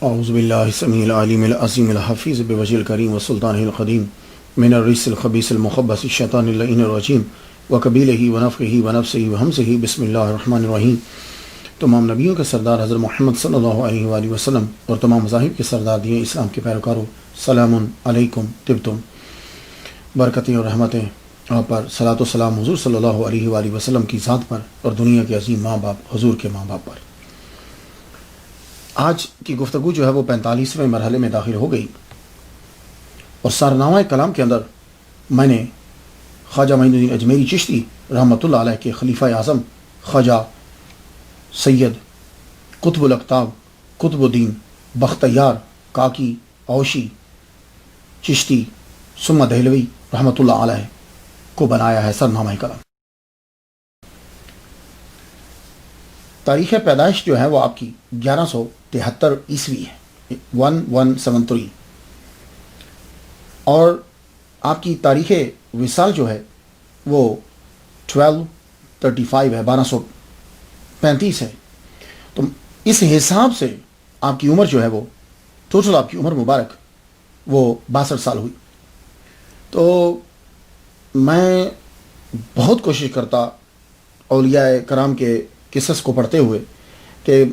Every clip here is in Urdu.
اعوذ باللہ السمیع العلیم العظیم الحفیظ بوجہ الکریم والسلطان القدیم من الرجس الخبیث المخبث الشیطان اللعین الرجیم وقبیلہ ونفخہ ونفسہ وہمزہ بسم اللہ الرحمن الرحیم۔ تمام نبیوں کے سردار حضرت محمد صلی اللہ علیہ وآلہ وسلم اور تمام مذاہب کے سردار دین اسلام کے پیروکاروں، سلام علیکم طبتم۔ برکتیں اور رحمتیں آپ پر، صلاۃ و سلام حضور صلی اللہ علیہ وآلہ وسلم کی ذات پر اور دنیا کے عظیم ماں باپ حضور کے ماں باپ پر۔ آج کی گفتگو جو ہے وہ 45ویں مرحلے میں داخل ہو گئی، اور سارنامہ کلام کے اندر میں نے خواجہ معین الدین اجمیری چشتی رحمۃ اللہ علیہ کے خلیفہ اعظم خواجہ سید قطب الاقطاب قطب الدین بختیار کاکی اوشی چشتی ثم دہلوی رحمۃ اللہ علیہ کو بنایا ہے سرنامہ کلام۔ تاریخ پیدائش جو ہے وہ آپ کی 1173 عیسوی ہے، 1173، اور آپ کی تاریخ وصال جو ہے وہ 1235 ہے، 1235 ہے۔ تو اس حساب سے آپ کی عمر جو ہے وہ ٹوٹل آپ کی عمر مبارک وہ 62 سال ہوئی۔ تو میں بہت کوشش کرتا اولیاء کرام کے قصص کو پڑھتے ہوئے کہ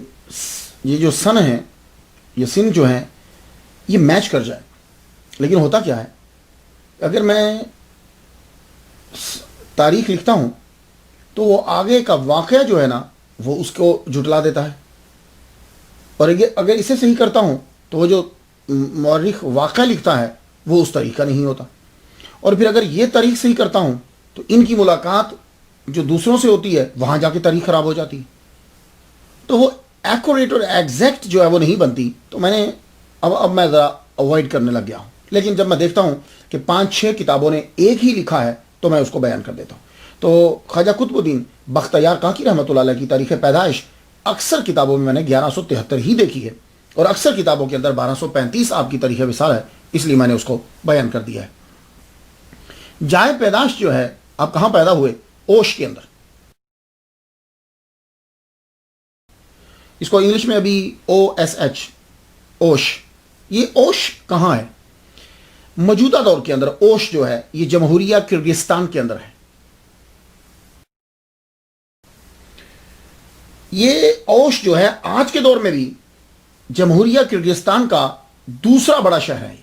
یہ جو سن ہیں، یہ سن جو ہیں یہ میچ کر جائے، لیکن ہوتا کیا ہے، اگر میں تاریخ لکھتا ہوں تو وہ آگے کا واقعہ جو ہے نا وہ اس کو جھٹلا دیتا ہے، اور اگر اسے صحیح کرتا ہوں تو وہ جو مورخ واقعہ لکھتا ہے وہ اس تاریخ کا نہیں ہوتا، اور پھر اگر یہ تاریخ صحیح کرتا ہوں تو ان کی ملاقات جو دوسروں سے ہوتی ہے وہاں جا کے تاریخ خراب ہو جاتی ہے، تو وہ ایکوریٹ اور ایگزیکٹ جو ہے وہ نہیں بنتی۔ تو میں نے اب میں ذرا اوائڈ کرنے لگ گیا ہوں، لیکن جب میں دیکھتا ہوں کہ 5-6 کتابوں نے ایک ہی لکھا ہے تو میں اس کو بیان کر دیتا ہوں۔ تو خواجہ قطب الدین بختیار کاکی رحمۃ اللہ علیہ کی تاریخ پیدائش اکثر کتابوں میں نے 1173 ہی دیکھی ہے، اور اکثر کتابوں کے اندر 1235 آپ کی تاریخ وصال ہے، اس لیے میں نے اس کو بیان کر دیا ہے۔ جائے پیدائش جو ہے آپ کہاں پیدا ہوئے؟ اوش کے اندر۔ اس کو انگلش میں ابھی OSH اوش۔ یہ اوش کہاں ہے؟ موجودہ دور کے اندر اوش جو ہے یہ جمہوریہ کرغزستان کے اندر ہے۔ یہ اوش جو ہے آج کے دور میں بھی جمہوریہ کرغزستان کا دوسرا بڑا شہر ہے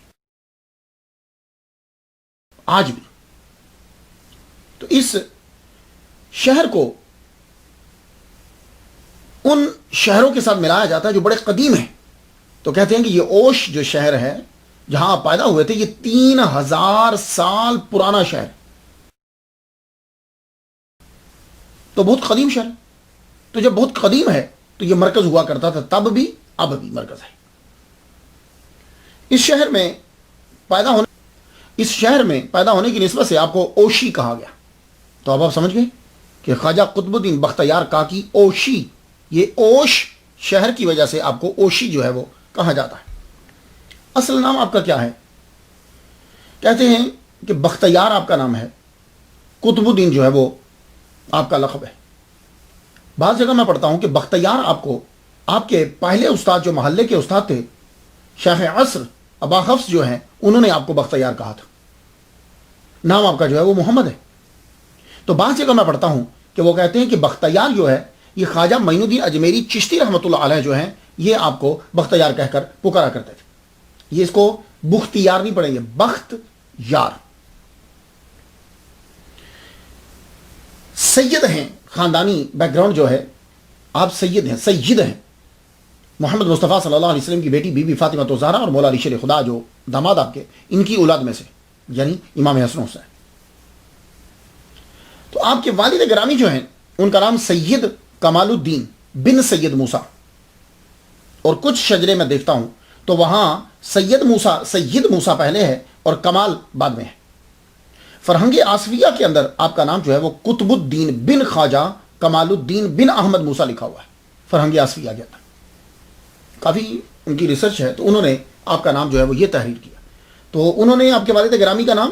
آج بھی۔ تو اس شہر کو ان شہروں کے ساتھ ملایا جاتا ہے جو بڑے قدیم ہیں، تو کہتے ہیں کہ یہ اوش جو شہر ہے جہاں آپ پیدا ہوئے تھے یہ 3000 سال پرانا شہر، تو بہت قدیم شہر۔ تو جب بہت قدیم ہے تو یہ مرکز ہوا کرتا تھا تب بھی، اب بھی مرکز ہے۔ اس شہر میں پیدا ہونے کی نسبت سے آپ کو اوشی کہا گیا۔ تو اب آپ سمجھ گئے کہ خواجہ قطب الدین بختیار کاکی اوشی، یہ اوش شہر کی وجہ سے آپ کو اوشی جو ہے وہ کہا جاتا ہے۔ اصل نام آپ کا کیا ہے؟ کہتے ہیں کہ بختیار آپ کا نام ہے، قطب الدین جو ہے وہ آپ کا لقب ہے۔ بعض جگہ میں پڑھتا ہوں کہ بختیار آپ کے پہلے استاد جو محلے کے استاد تھے شیخ عصر ابا حفص جو ہیں، انہوں نے آپ کو بختیار کہا تھا، نام آپ کا جو ہے وہ محمد ہے۔ تو بعض جگہ میں پڑھتا ہوں کہ وہ کہتے ہیں کہ بختیار جو ہے یہ خواجہ معین الدین اجمیری چشتی رحمۃ اللہ علیہ جو ہیں یہ آپ کو بختیار کہہ کر پکارا کرتے تھے۔ یہ اس کو بختیار نہیں پڑھیں گے، بخت یار۔ سید ہیں، خاندانی بیک گراؤنڈ جو ہے، آپ سید ہیں۔ محمد مصطفیٰ صلی اللہ علیہ وسلم کی بیٹی بی بی فاطمہ زہرا اور مولا علی شیر خدا جو داماد آپ کے، ان کی اولاد میں سے، یعنی امام حسن حسین۔ تو آپ کے والد گرامی جو ہیں ان کا نام سید کمال الدین بن سید موسیٰ، اور کچھ شجرے میں دیکھتا ہوں تو وہاں سید موسیٰ پہلے ہے اور کمال بعد میں ہے۔ فرہنگ آصفیہ کے اندر آپ کا نام جو ہے وہ قطب الدین بن خواجہ کمال الدین بن احمد موسیٰ لکھا ہوا ہے فرہنگ آصفیہ کے اندر۔ کافی ان کی ریسرچ ہے، تو انہوں نے آپ کا نام جو ہے وہ یہ تحریر کیا، تو انہوں نے آپ کے والد گرامی کا نام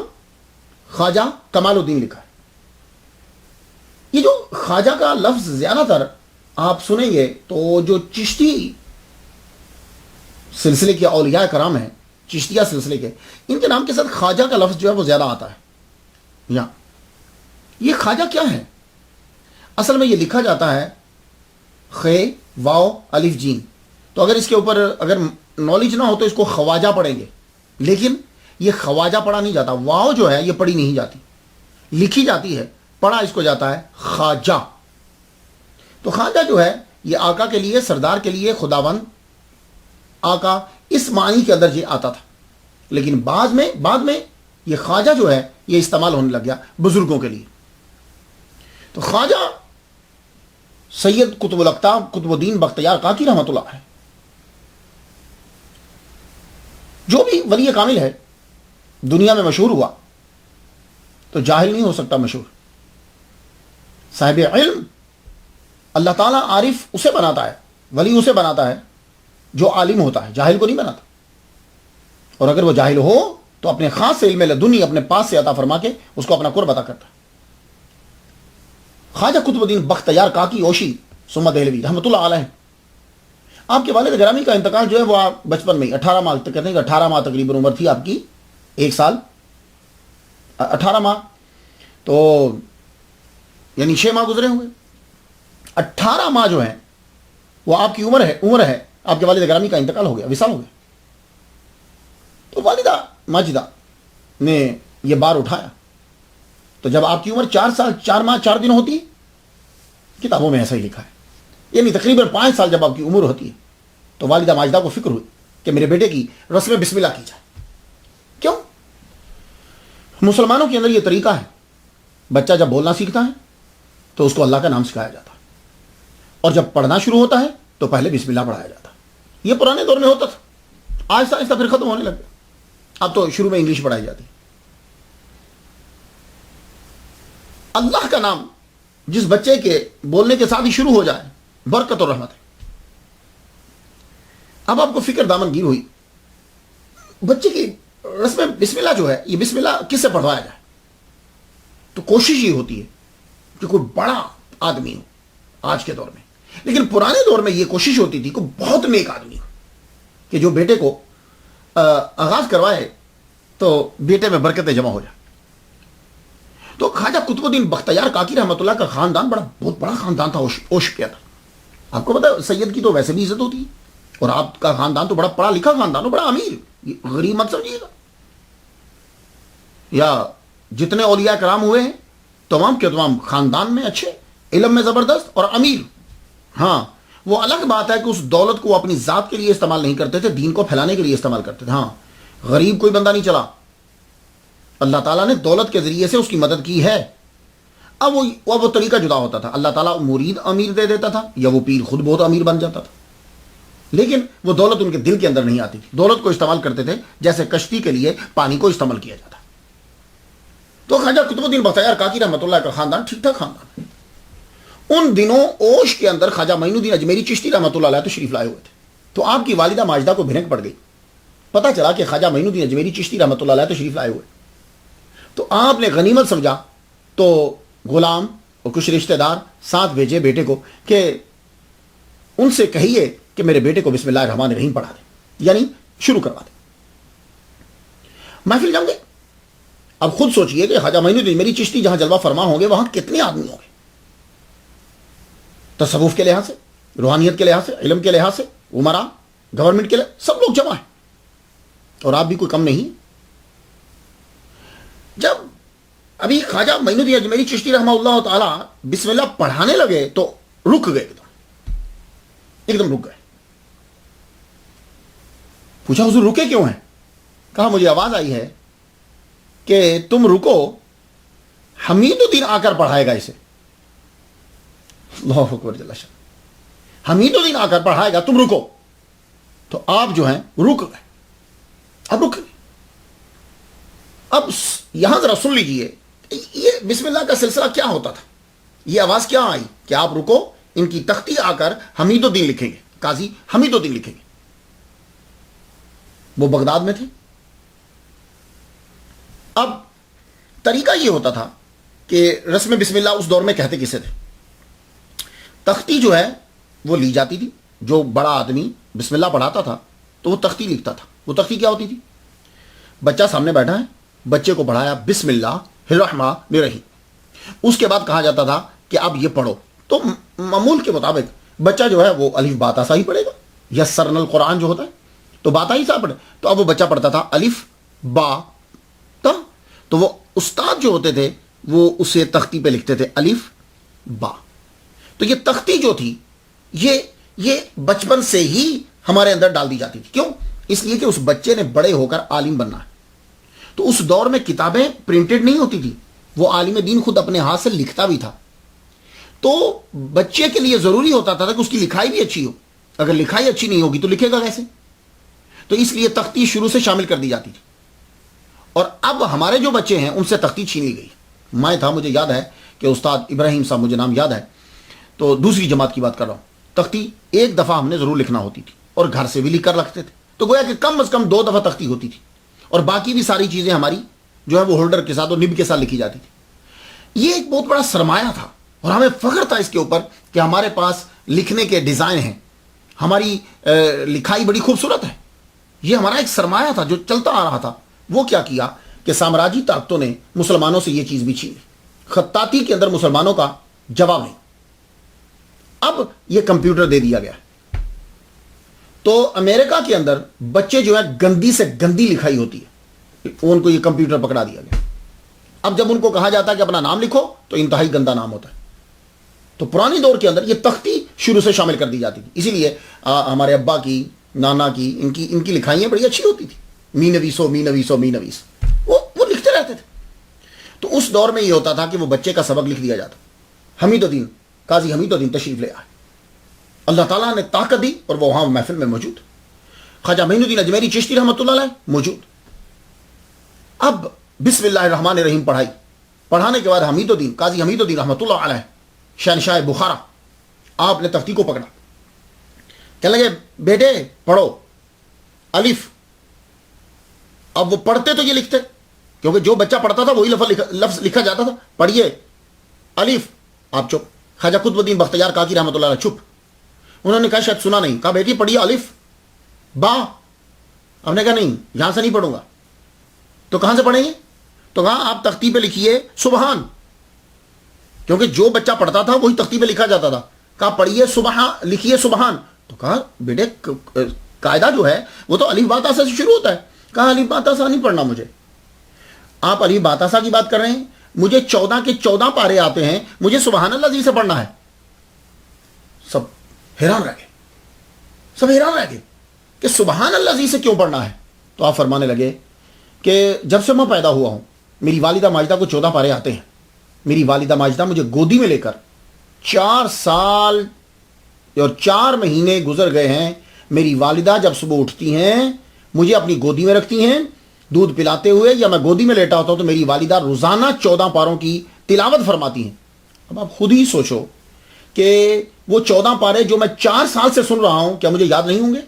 خواجہ کمال الدین لکھا ہے۔ یہ جو خواجہ کا لفظ زیادہ تر آپ سنیں گے تو جو چشتی سلسلے کے اولیاء کرام ہیں، چشتیہ سلسلے کے، ان کے نام کے ساتھ خواجہ کا لفظ جو ہے وہ زیادہ آتا ہے۔ یا یہ خواجہ کیا ہے؟ اصل میں یہ لکھا جاتا ہے خے واو الف جیم، تو اگر اس کے اوپر اگر نالج نہ ہو تو اس کو خواجہ پڑھیں گے، لیکن یہ خواجہ پڑھا نہیں جاتا، واو جو ہے یہ پڑھی نہیں جاتی، لکھی جاتی ہے، پڑھا اس کو جاتا ہے خواجہ۔ تو خواجہ جو ہے یہ آقا کے لیے، سردار کے لیے، خداوند، آقا، اس معنی کے اندر یہ آتا تھا، لیکن بعد میں یہ خواجہ جو ہے یہ استعمال ہونے لگ گیا بزرگوں کے لیے۔ تو خواجہ سید قطب الاقطاب قطب الدین بختیار کاکی رحمۃ اللہ ہے، جو بھی ولی کامل ہے دنیا میں مشہور ہوا تو جاہل نہیں ہو سکتا مشہور۔ صاحب علم، اللہ تعالیٰ عارف اسے بناتا ہے، ولی اسے بناتا ہے جو عالم ہوتا ہے، جاہل کو نہیں بناتا۔ اور اگر وہ جاہل ہو تو اپنے خاص علم لدنی اپنے پاس سے عطا فرما کے اس کو اپنا قرب عطا کرتا ہے۔ خواجہ قطب الدین بختیار کاکی اوشی ثم دہلوی رحمۃ اللہ علیہ، آپ کے والد گرامی کا انتقال جو ہے وہ آپ بچپن میں 18 ماہ تک کہتے ہیں کہ 18 ماہ تقریباً عمر تھی آپ کی، 1 سال 18 ماہ، تو یعنی 6 ماہ گزرے ہوئے، 18 ماہ جو ہیں وہ آپ کی عمر ہے، آپ کے والد گرامی کا انتقال ہو گیا، وصال ہو گیا۔ تو والدہ ماجدہ نے یہ بار اٹھایا، تو جب آپ کی عمر 4 سال 4 ماہ 4 دن ہوتی ہے، کتابوں میں ایسا ہی لکھا ہے، یعنی تقریباً 5 سال جب آپ کی عمر ہوتی ہے تو والدہ ماجدہ کو فکر ہوئی کہ میرے بیٹے کی رسم بسم اللہ کی جائے۔ کیوں؟ مسلمانوں کے اندر یہ طریقہ ہے، بچہ جب بولنا سیکھتا ہے تو اس کو اللہ کا نام سکھایا جاتا ہے، اور جب پڑھنا شروع ہوتا ہے تو پہلے بسم اللہ پڑھایا جاتا ہے۔ یہ پرانے دور میں ہوتا تھا، آہستہ آہستہ پھر ختم ہونے لگا، اب تو شروع میں انگلش پڑھائی جاتی ہے۔ اللہ کا نام جس بچے کے بولنے کے ساتھ ہی شروع ہو جائے، برکت اور رحمت ہے۔ اب آپ کو فکر دامن گیر ہوئی، بچے کی رسم بسم اللہ جو ہے، یہ بسم اللہ کس سے پڑھوایا جائے؟ تو کوشش یہ ہوتی ہے کہ کوئی بڑا آدمی ہو آج کے دور میں، لیکن پرانے دور میں یہ کوشش ہوتی تھی کہ بہت نیک آدمی ہو کہ جو بیٹے کو آغاز کروائے تو بیٹے میں برکتیں جمع ہو جائے۔ تو خواجہ قطب الدین بختیار کاکی رحمۃ اللہ کا خاندان بہت بڑا خاندان تھا، اوش کیا تھا۔ آپ کو پتا سید کی تو ویسے بھی عزت ہوتی ہے، اور آپ کا خاندان تو بڑا پڑھا لکھا خاندان ہو، بڑا امیر، غریب مت سمجھیے گا۔ یا جتنے اولیاء کرام ہوئے ہیں تمام کے تمام خاندان میں اچھے، علم میں زبردست اور امیر۔ ہاں وہ الگ بات ہے کہ اس دولت کو اپنی ذات کے لیے استعمال نہیں کرتے تھے، دین کو پھیلانے کے لیے استعمال کرتے تھے۔ ہاں غریب کوئی بندہ نہیں چلا، اللہ تعالیٰ نے دولت کے ذریعے سے اس کی مدد کی ہے۔ اب وہ طریقہ جدا ہوتا تھا، اللہ تعالیٰ مرید امیر دے دیتا تھا یا وہ پیر خود بہت امیر بن جاتا تھا، لیکن وہ دولت ان کے دل کے اندر نہیں آتی تھی، دولت کو استعمال کرتے تھے جیسے کشتی کے لیے پانی کو استعمال کیا جاتا۔ تو خواجہ قطب الدین بختیار کاکی رحمۃ اللہ کا خاندان ٹھیک ٹھاک خاندان ہے۔ ان دنوں اوش کے اندر خواجہ معین الدین اجمیری چشتی رحمۃ اللہ علیہ تشریف لائے ہوئے تھے، تو آپ کی والدہ ماجدہ کو بھنک پڑ گئی، پتہ چلا کہ خواجہ معین الدین اجمیری چشتی رحمۃ اللہ علیہ تشریف لائے ہوئے، تو آپ نے غنیمت سمجھا تو غلام اور کچھ رشتہ دار ساتھ بھیجے بیٹے کو کہ ان سے کہیے کہ میرے بیٹے کو بسم اللہ الرحمن الرحیم پڑھا دیں، یعنی شروع کروا دیں۔ محفل جم گئی۔ اب خود سوچئے کہ خواجہ معین الدین اجمیری چشتی جہاں جلوہ فرما ہوں گے وہاں کتنے آدمی ہوں گے، تصوف کے لحاظ سے، روحانیت کے لحاظ سے، علم کے لحاظ سے، عمرا، گورنمنٹ کے لحاظ، سب لوگ جمع ہیں، اور آپ بھی کوئی کم نہیں۔ جب ابھی خواجہ معین الدین اجمیری چشتی رحمہ اللہ تعالی بسم اللہ پڑھانے لگے تو رک گئے، ایک دم رک گئے۔ پوچھا حضور رکے کیوں ہیں؟ کہا مجھے آواز آئی ہے کہ تم رکو، حمید الدین آ کر پڑھائے گا اسے۔ اللہ اکبر جل شان، حمید الدین آ کر پڑھائے گا، تم رکو۔ تو آپ جو ہیں رک گئے، اب رک گئے۔ اب یہاں ذرا سن لیجئے یہ بسم اللہ کا سلسلہ کیا ہوتا تھا، یہ آواز کیا آئی کہ آپ رکو، ان کی تختی آ کر حمید الدین لکھیں گے، قاضی حمید الدین لکھیں گے۔ وہ بغداد میں تھے۔ اب طریقہ یہ ہوتا تھا کہ رسم بسم اللہ اس دور میں کہتے کسے تھے، تختی جو ہے وہ لی جاتی تھی، جو بڑا آدمی بسم اللہ پڑھاتا تھا تو وہ تختی لکھتا تھا. وہ تختی کیا ہوتی تھی؟ بچہ سامنے بیٹھا ہے, بچے کو پڑھایا بسم اللہ الرحمن الرحیم, اس کے بعد کہا جاتا تھا کہ اب یہ پڑھو. تو معمول کے مطابق بچہ جو ہے وہ الف با تا سا ہی پڑھے گا, یسرن القرآن جو ہوتا ہے تو با تا ہی سا پڑھے. تو اب وہ بچہ پڑھتا تھا الف با تا, تو وہ استاد جو ہوتے تھے وہ اسے تختی پہ لکھتے تھے الف با. تو یہ تختی جو تھی یہ بچپن سے ہی ہمارے اندر ڈال دی جاتی تھی. کیوں؟ اس لیے کہ اس بچے نے بڑے ہو کر عالم بننا ہے. تو اس دور میں کتابیں پرنٹڈ نہیں ہوتی تھی, وہ عالم دین خود اپنے ہاتھ سے لکھتا بھی تھا. تو بچے کے لیے ضروری ہوتا تھا کہ اس کی لکھائی بھی اچھی ہو. اگر لکھائی اچھی نہیں ہوگی تو لکھے گا کیسے؟ تو اس لیے تختی شروع سے شامل کر دی جاتی تھی. اور اب ہمارے جو بچے ہیں ان سے تختی چھین لی گئی. میں تھا, مجھے یاد ہے کہ استاد ابراہیم صاحب, مجھے نام یاد ہے, تو دوسری جماعت کی بات کر رہا ہوں, تختی ایک دفعہ ہم نے ضرور لکھنا ہوتی تھی اور گھر سے بھی لکھ کر رکھتے تھے. تو گویا کہ کم از کم 2 دفعہ تختی ہوتی تھی, اور باقی بھی ساری چیزیں ہماری جو ہے وہ ہولڈر کے ساتھ اور نب کے ساتھ لکھی جاتی تھی. یہ ایک بہت بڑا سرمایہ تھا اور ہمیں فخر تھا اس کے اوپر کہ ہمارے پاس لکھنے کے ڈیزائن ہیں, ہماری لکھائی بڑی خوبصورت ہے. یہ ہمارا ایک سرمایہ تھا جو چلتا آ رہا تھا. وہ کیا کیا کہ سامراجی طاقتوں نے مسلمانوں سے یہ چیز بھی چھین لی. خطاطی کے اندر مسلمانوں کا جواب نہیں. اب یہ کمپیوٹر دے دیا گیا. تو امریکہ کے اندر بچے جو ہے گندی سے گندی لکھائی ہوتی ہے, ان کو یہ کمپیوٹر پکڑا دیا گیا. اب جب ان کو کہا جاتا ہے کہ اپنا نام لکھو تو انتہائی گندا نام ہوتا ہے. تو پرانی دور کے اندر یہ تختی شروع سے شامل کر دی جاتی تھی. اسی لیے ہمارے ابا کی, نانا کی, ان کی لکھائیاں بڑی اچھی ہوتی تھی. می نویسو می نویسو می نویس, وہ لکھتے رہتے تھے. تو اس دور میں یہ ہوتا تھا کہ وہ بچے کا سبق لکھ دیا جاتا. حمید الدین, قاضی حمید الدین تشریف لے آئے. اللہ تعالیٰ نے طاقت دی اور وہ وہاں محفل میں موجود. خواجہ معین الدین اجمیری چشتی رحمۃ اللہ علیہ موجود. اب بسم اللہ الرحمن الرحیم پڑھانے کے بعد حمید الدین, قاضی حمید الدین رحمۃ اللہ علیہ, شہنشاہ بخارا, آپ نے تختی کو پکڑا. کہنے لگے بیٹے پڑھو الف. اب وہ پڑھتے تو یہ لکھتے, کیونکہ جو بچہ پڑھتا تھا وہی لفظ لکھا جاتا تھا. پڑھیے الف. آپ چپ. خواجہ قطب الدین بختیار کاکی رحمۃ اللہ علیہ چپ. انہوں نے کہا شاید سنا نہیں. کہا بیٹی پڑھیے الف با. ہم نے کہا نہیں, یہاں سے نہیں پڑھوں گا. تو کہاں سے پڑھیں گے؟ تو کہا آپ تختی پہ لکھیے سبحان, کیونکہ جو بچہ پڑھتا تھا وہی تختی پہ لکھا جاتا تھا. کہا پڑھیے سبحان, لکھیے سبحان. تو کہا بیٹے قاعدہ جو ہے وہ تو الف با تا سا سے شروع ہوتا ہے. کہا الف با تا سا نہیں پڑھنا مجھے. آپ الف با تا سا کی بات کر رہے ہیں, مجھے 14 کے 14 پارے آتے ہیں, مجھے سبحان اللہ جی سے پڑھنا ہے. سب حیران رہ گئے کہ سبحان اللہ جی سے کیوں پڑھنا ہے. تو آپ فرمانے لگے کہ جب سے میں پیدا ہوا ہوں میری والدہ ماجدہ کو 14 پارے آتے ہیں. میری والدہ ماجدہ مجھے گودی میں لے کر 4 سال اور 4 مہینے گزر گئے ہیں. میری والدہ جب صبح اٹھتی ہیں مجھے اپنی گودی میں رکھتی ہیں دودھ پلاتے ہوئے, یا میں گودی میں لیٹا ہوتا ہوں تو میری والدہ روزانہ 14 پاروں کی تلاوت فرماتی ہیں. اب آپ خود ہی سوچو کہ وہ 14 پارے جو میں 4 سال سے سن رہا ہوں کیا مجھے یاد نہیں ہوں گے؟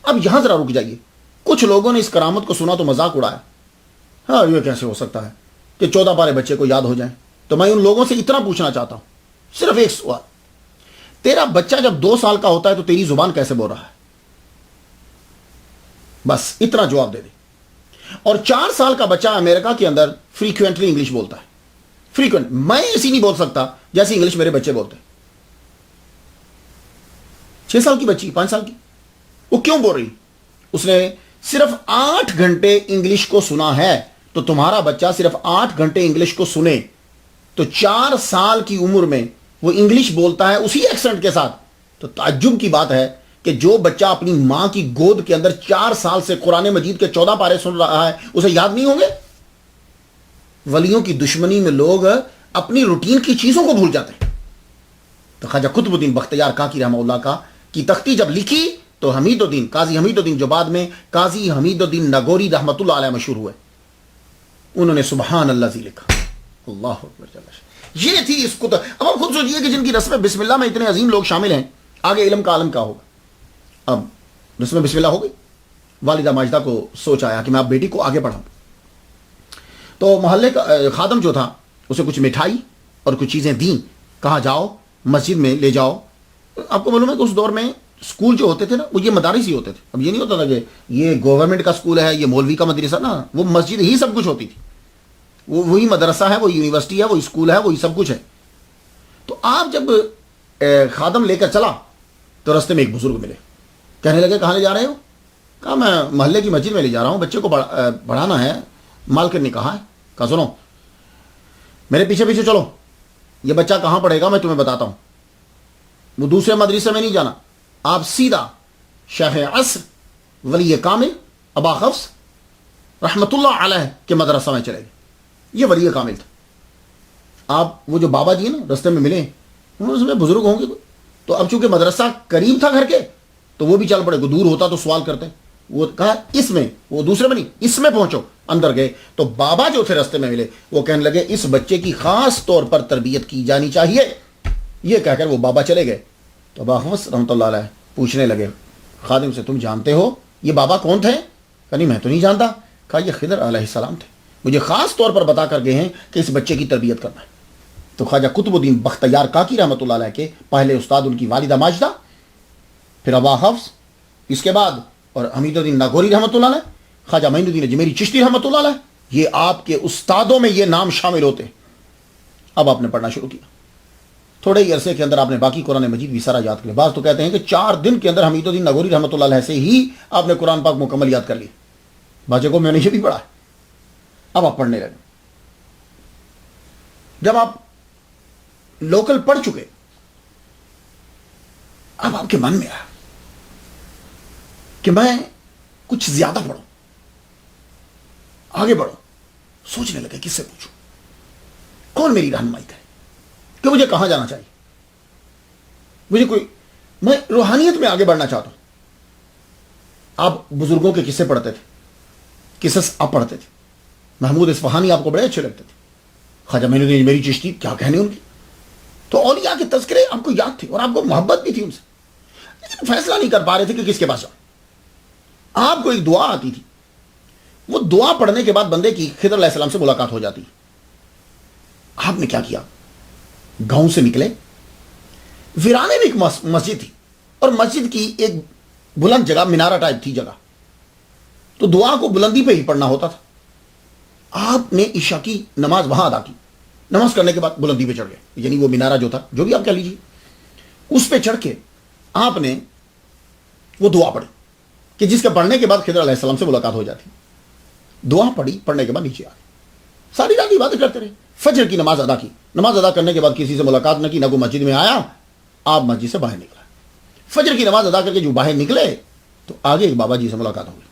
اب یہاں ذرا رک جائیے. کچھ لوگوں نے اس کرامت کو سنا تو مذاق اڑایا. ہاں یہ کیسے ہو سکتا ہے کہ 14 پارے بچے کو یاد ہو جائیں؟ تو میں ان لوگوں سے اتنا پوچھنا چاہتا ہوں, صرف ایک سوال, تیرا بچہ جب 2 سال کا ہوتا ہے تو تیری زبان کیسے بول رہا ہے؟ بس اتنا جواب دے دے. اور 4 سال کا بچہ امریکہ کے اندر فریکوینٹلی انگلش بولتا ہے. فریکوینٹ, میں ایسی نہیں بول سکتا جیسی انگلش میرے بچے بولتے ہیں. 6 سال کی بچی, 5 سال کی, وہ کیوں بول رہی؟ اس نے صرف 8 گھنٹے انگلش کو سنا ہے. تو تمہارا بچہ صرف 8 گھنٹے انگلش کو سنے تو 4 سال کی عمر میں وہ انگلش بولتا ہے اسی ایکسنٹ کے ساتھ. تو تعجب کی بات ہے کہ جو بچہ اپنی ماں کی گود کے اندر 4 سال سے قرآن مجید کے 14 پارے سن رہا ہے اسے یاد نہیں ہوں گے؟ ولیوں کی دشمنی میں لوگ اپنی روٹین کی چیزوں کو بھول جاتے ہیں. تو خواجہ قطب الدین بختیار کاکی رحمہ اللہ کا کی تختی جب لکھی تو حمید الدین, قاضی حمید الدین جو بعد میں قاضی حمید الدین نگوری رحمۃ اللہ علیہ مشہور ہوئے, انہوں نے سبحان اللہ زی لکھا. اللہ اکبر. یہ تھی اس کو. اب آپ خود سوچئے کہ جن کی رسم بسم اللہ میں اتنے عظیم لوگ شامل ہیں, آگے علم کا عالم کا ہوگا. اب رسم بسم اللہ ہو گئی. والدہ ماجدہ کو سوچ آیا کہ میں اب بیٹی کو آگے پڑھاؤں. تو محلے کا خادم جو تھا اسے کچھ مٹھائی اور کچھ چیزیں دیں. کہا جاؤ مسجد میں لے جاؤ. آپ کو معلوم ہے کہ اس دور میں اسکول جو ہوتے تھے نا وہ یہ مدارس ہی ہوتے تھے. اب یہ نہیں ہوتا تھا کہ یہ گورنمنٹ کا اسکول ہے، یہ مولوی کا مدرسہ، نا، وہ مسجد ہی سب کچھ ہوتی تھی. وہی مدرسہ ہے، وہی یونیورسٹی ہے، وہی اسکول ہے، وہی سب کچھ ہے. تو آپ جب خادم لے کر چلا تو رستے میں ایک بزرگ ملے. کہنے لگے کہاں لے جا رہے ہو؟ کہا میں محلے کی مسجد میں لے جا رہا ہوں، بچے کو پڑھانا ہے. مالکن نے کہا سنو میرے پیچھے پیچھے چلو، یہ بچہ کہاں پڑھے گا میں تمہیں بتاتا ہوں. وہ دوسرے مدرسے میں نہیں جانا، آپ سیدھا شیخ عصر ولی کامل ابا حفص رحمت اللہ علیہ کے مدرسہ میں چلے گئے. یہ ولی کامل تھا. آپ وہ جو بابا جی ہیں نا رستے میں ملے، انہوں نے بزرگ ہوں گے تو اب چونکہ مدرسہ قریب تھا گھر کے تو وہ بھی چل پڑے. دور ہوتا تو سوال کرتے. وہ کہا اس میں، وہ دوسرے میں نہیں، اس میں پہنچو. اندر گئے تو بابا جو تھے رستے میں ملے، وہ کہنے لگے اس بچے کی خاص طور پر تربیت کی جانی چاہیے. یہ کہہ کر وہ بابا چلے گئے. تو ابا حفص رحمۃ اللہ علیہ پوچھنے لگے خادم سے، تم جانتے ہو یہ بابا کون تھے؟ کہا نہیں میں تو نہیں جانتا. کہا یہ خضر علیہ السلام تھے، مجھے خاص طور پر بتا کر گئے ہیں کہ اس بچے کی تربیت کرنا ہے. تو خواجہ قطب الدین بختیار کاکی رحمۃ اللہ علیہ کے پہلے استاد ان کی والدہ ماجدہ، پھر ابا حفص، اس کے بعد اور حمید الدین ناگوری رحمۃ اللہ علیہ، خواجہ معین الدین اجمیری چشتی رحمۃ اللہ علیہ، یہ آپ کے استادوں میں یہ نام شامل ہوتے ہیں. اب آپ نے پڑھنا شروع کیا. تھوڑے ہی عرصے کے اندر آپ نے باقی قرآن مجید بھی سارا یاد کر لیا. بعض تو کہتے ہیں کہ 4 دن کے اندر حمید الدین ناگوری رحمۃ اللہ علیہ سے ہی آپ نے قرآن پاک مکمل یاد کر لی. بچے کو میں نے یہ بھی پڑھا ہے. اب آپ پڑھنے لگے. جب آپ لوکل پڑھ چکے، اب آپ کے من میں آیا کہ میں کچھ زیادہ پڑھوں، آگے بڑھوں. سوچنے لگے کس سے پوچھوں، کون میری رہنمائی کرے، کہ مجھے کہاں جانا چاہیے. مجھے میں روحانیت میں آگے بڑھنا چاہتا ہوں. آپ بزرگوں کے قصے پڑھتے تھے، قصص آپ پڑھتے تھے. محمود اصفہانی آپ کو بڑے اچھے لگتے تھے. خواجہ معین الدین اجمیری چشتی، کیا کہنے ان کی. تو اولیاء کے تذکرے آپ کو یاد تھے اور آپ کو محبت بھی تھی ان سے، لیکن فیصلہ نہیں کر پا رہے تھے کہ کس کے پاس جاؤ. آپ کو ایک دعا آتی تھی، وہ دعا پڑھنے کے بعد بندے کی خضر علیہ السلام سے ملاقات ہو جاتی. آپ نے کیا کیا، گاؤں سے نکلے. ویرانے میں ایک مسجد تھی اور مسجد کی ایک بلند جگہ، مینارہ ٹائپ تھی جگہ، تو دعا کو بلندی پہ ہی پڑھنا ہوتا تھا. آپ نے عشاء کی نماز وہاں ادا کی. نماز کرنے کے بعد بلندی پہ چڑھ گئے، یعنی وہ مینارہ جو تھا، جو بھی آپ کہہ لیجیے، اس پہ چڑھ کے آپ نے وہ دعا پڑھی کہ جس کے پڑھنے کے بعد خضر علیہ السلام سے ملاقات ہو جاتی. دعا پڑھی، پڑھنے کے بعد نیچے آ گئے. ساری رات عبادت کرتے رہے. فجر کی نماز ادا کی. نماز ادا کرنے کے بعد کسی سے ملاقات نہ کی، نہ کوئی مسجد میں آیا. آپ مسجد سے باہر نکلا. فجر کی نماز ادا کر کے جو باہر نکلے تو آگے ایک بابا جی سے ملاقات ہو گئی.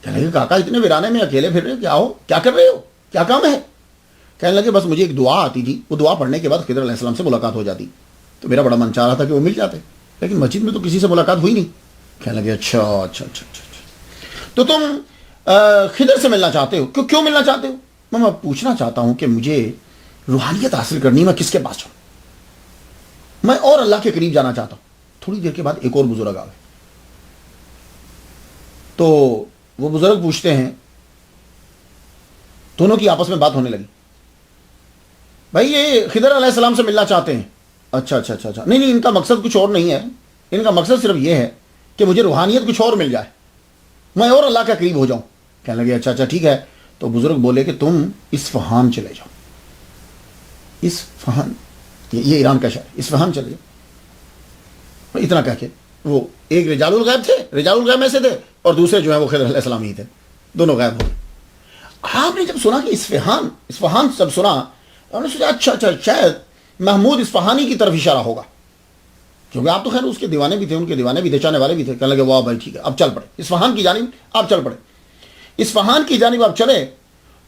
کہنے لگے کاکا اتنے ویرانے میں اکیلے پھر رہے ہو، کیا ہو، کیا کر رہے ہو، کیا کام ہے؟ کہنے لگے بس مجھے ایک دعا آتی تھی، وہ دعا پڑھنے کے بعد خضر علیہ السلام سے ملاقات ہو جاتی، تو میرا بڑا من چاہ رہا تھا کہ وہ مل جاتے، لیکن مسجد میں تو کسی سے ملاقات ہوئی نہیں. کہنے لگے اچھا اچھا اچھا اچھا تو تم خضر سے ملنا چاہتے ہو، کیوں ملنا چاہتے ہو؟ میں پوچھنا چاہتا ہوں کہ مجھے روحانیت حاصل کرنی، میں کس کے پاس جاؤں، میں اور اللہ کے قریب جانا چاہتا ہوں. تھوڑی دیر کے بعد ایک اور بزرگ آ گئے. تو وہ بزرگ پوچھتے ہیں، دونوں کی آپس میں بات ہونے لگی. بھائی یہ خضر علیہ السلام سے ملنا چاہتے ہیں. اچھا اچھا اچھا اچھا، نہیں ان کا مقصد کچھ اور نہیں ہے، ان کا مقصد صرف یہ ہے کہ مجھے روحانیت کچھ اور مل جائے، میں اور اللہ کے قریب ہو جاؤں. کہنے لگے اچھا اچھا ٹھیک ہے. تو بزرگ بولے کہ تم اصفہان چلے جاؤ. اصفہان، یہ ایران کا شہر، اصفہان چلے جاؤ. اتنا کہہ کے وہ ایک رجال الغیب تھے، رجال الغیب میں سے تھے، اور دوسرے جو ہیں وہ خضر علیہ السلام ہی تھے، دونوں غائب ہو گئے. آپ نے جب سنا کہ اصفہان جب سنا، آپ نے سوچا اچھا اچھا شاید محمود اصفہانی کی طرف اشارہ ہوگا، کیونکہ آپ تو خیر اس کے دیوانے بھی تھے، ان کے دیوانے بھی تھے، چاہنے والے بھی تھے. کہنے لگے واہ بھائی ٹھیک ہے، اب چل پڑے اصفہان کی جانب. آپ چل پڑے اصفہان کی جانب. آپ چلے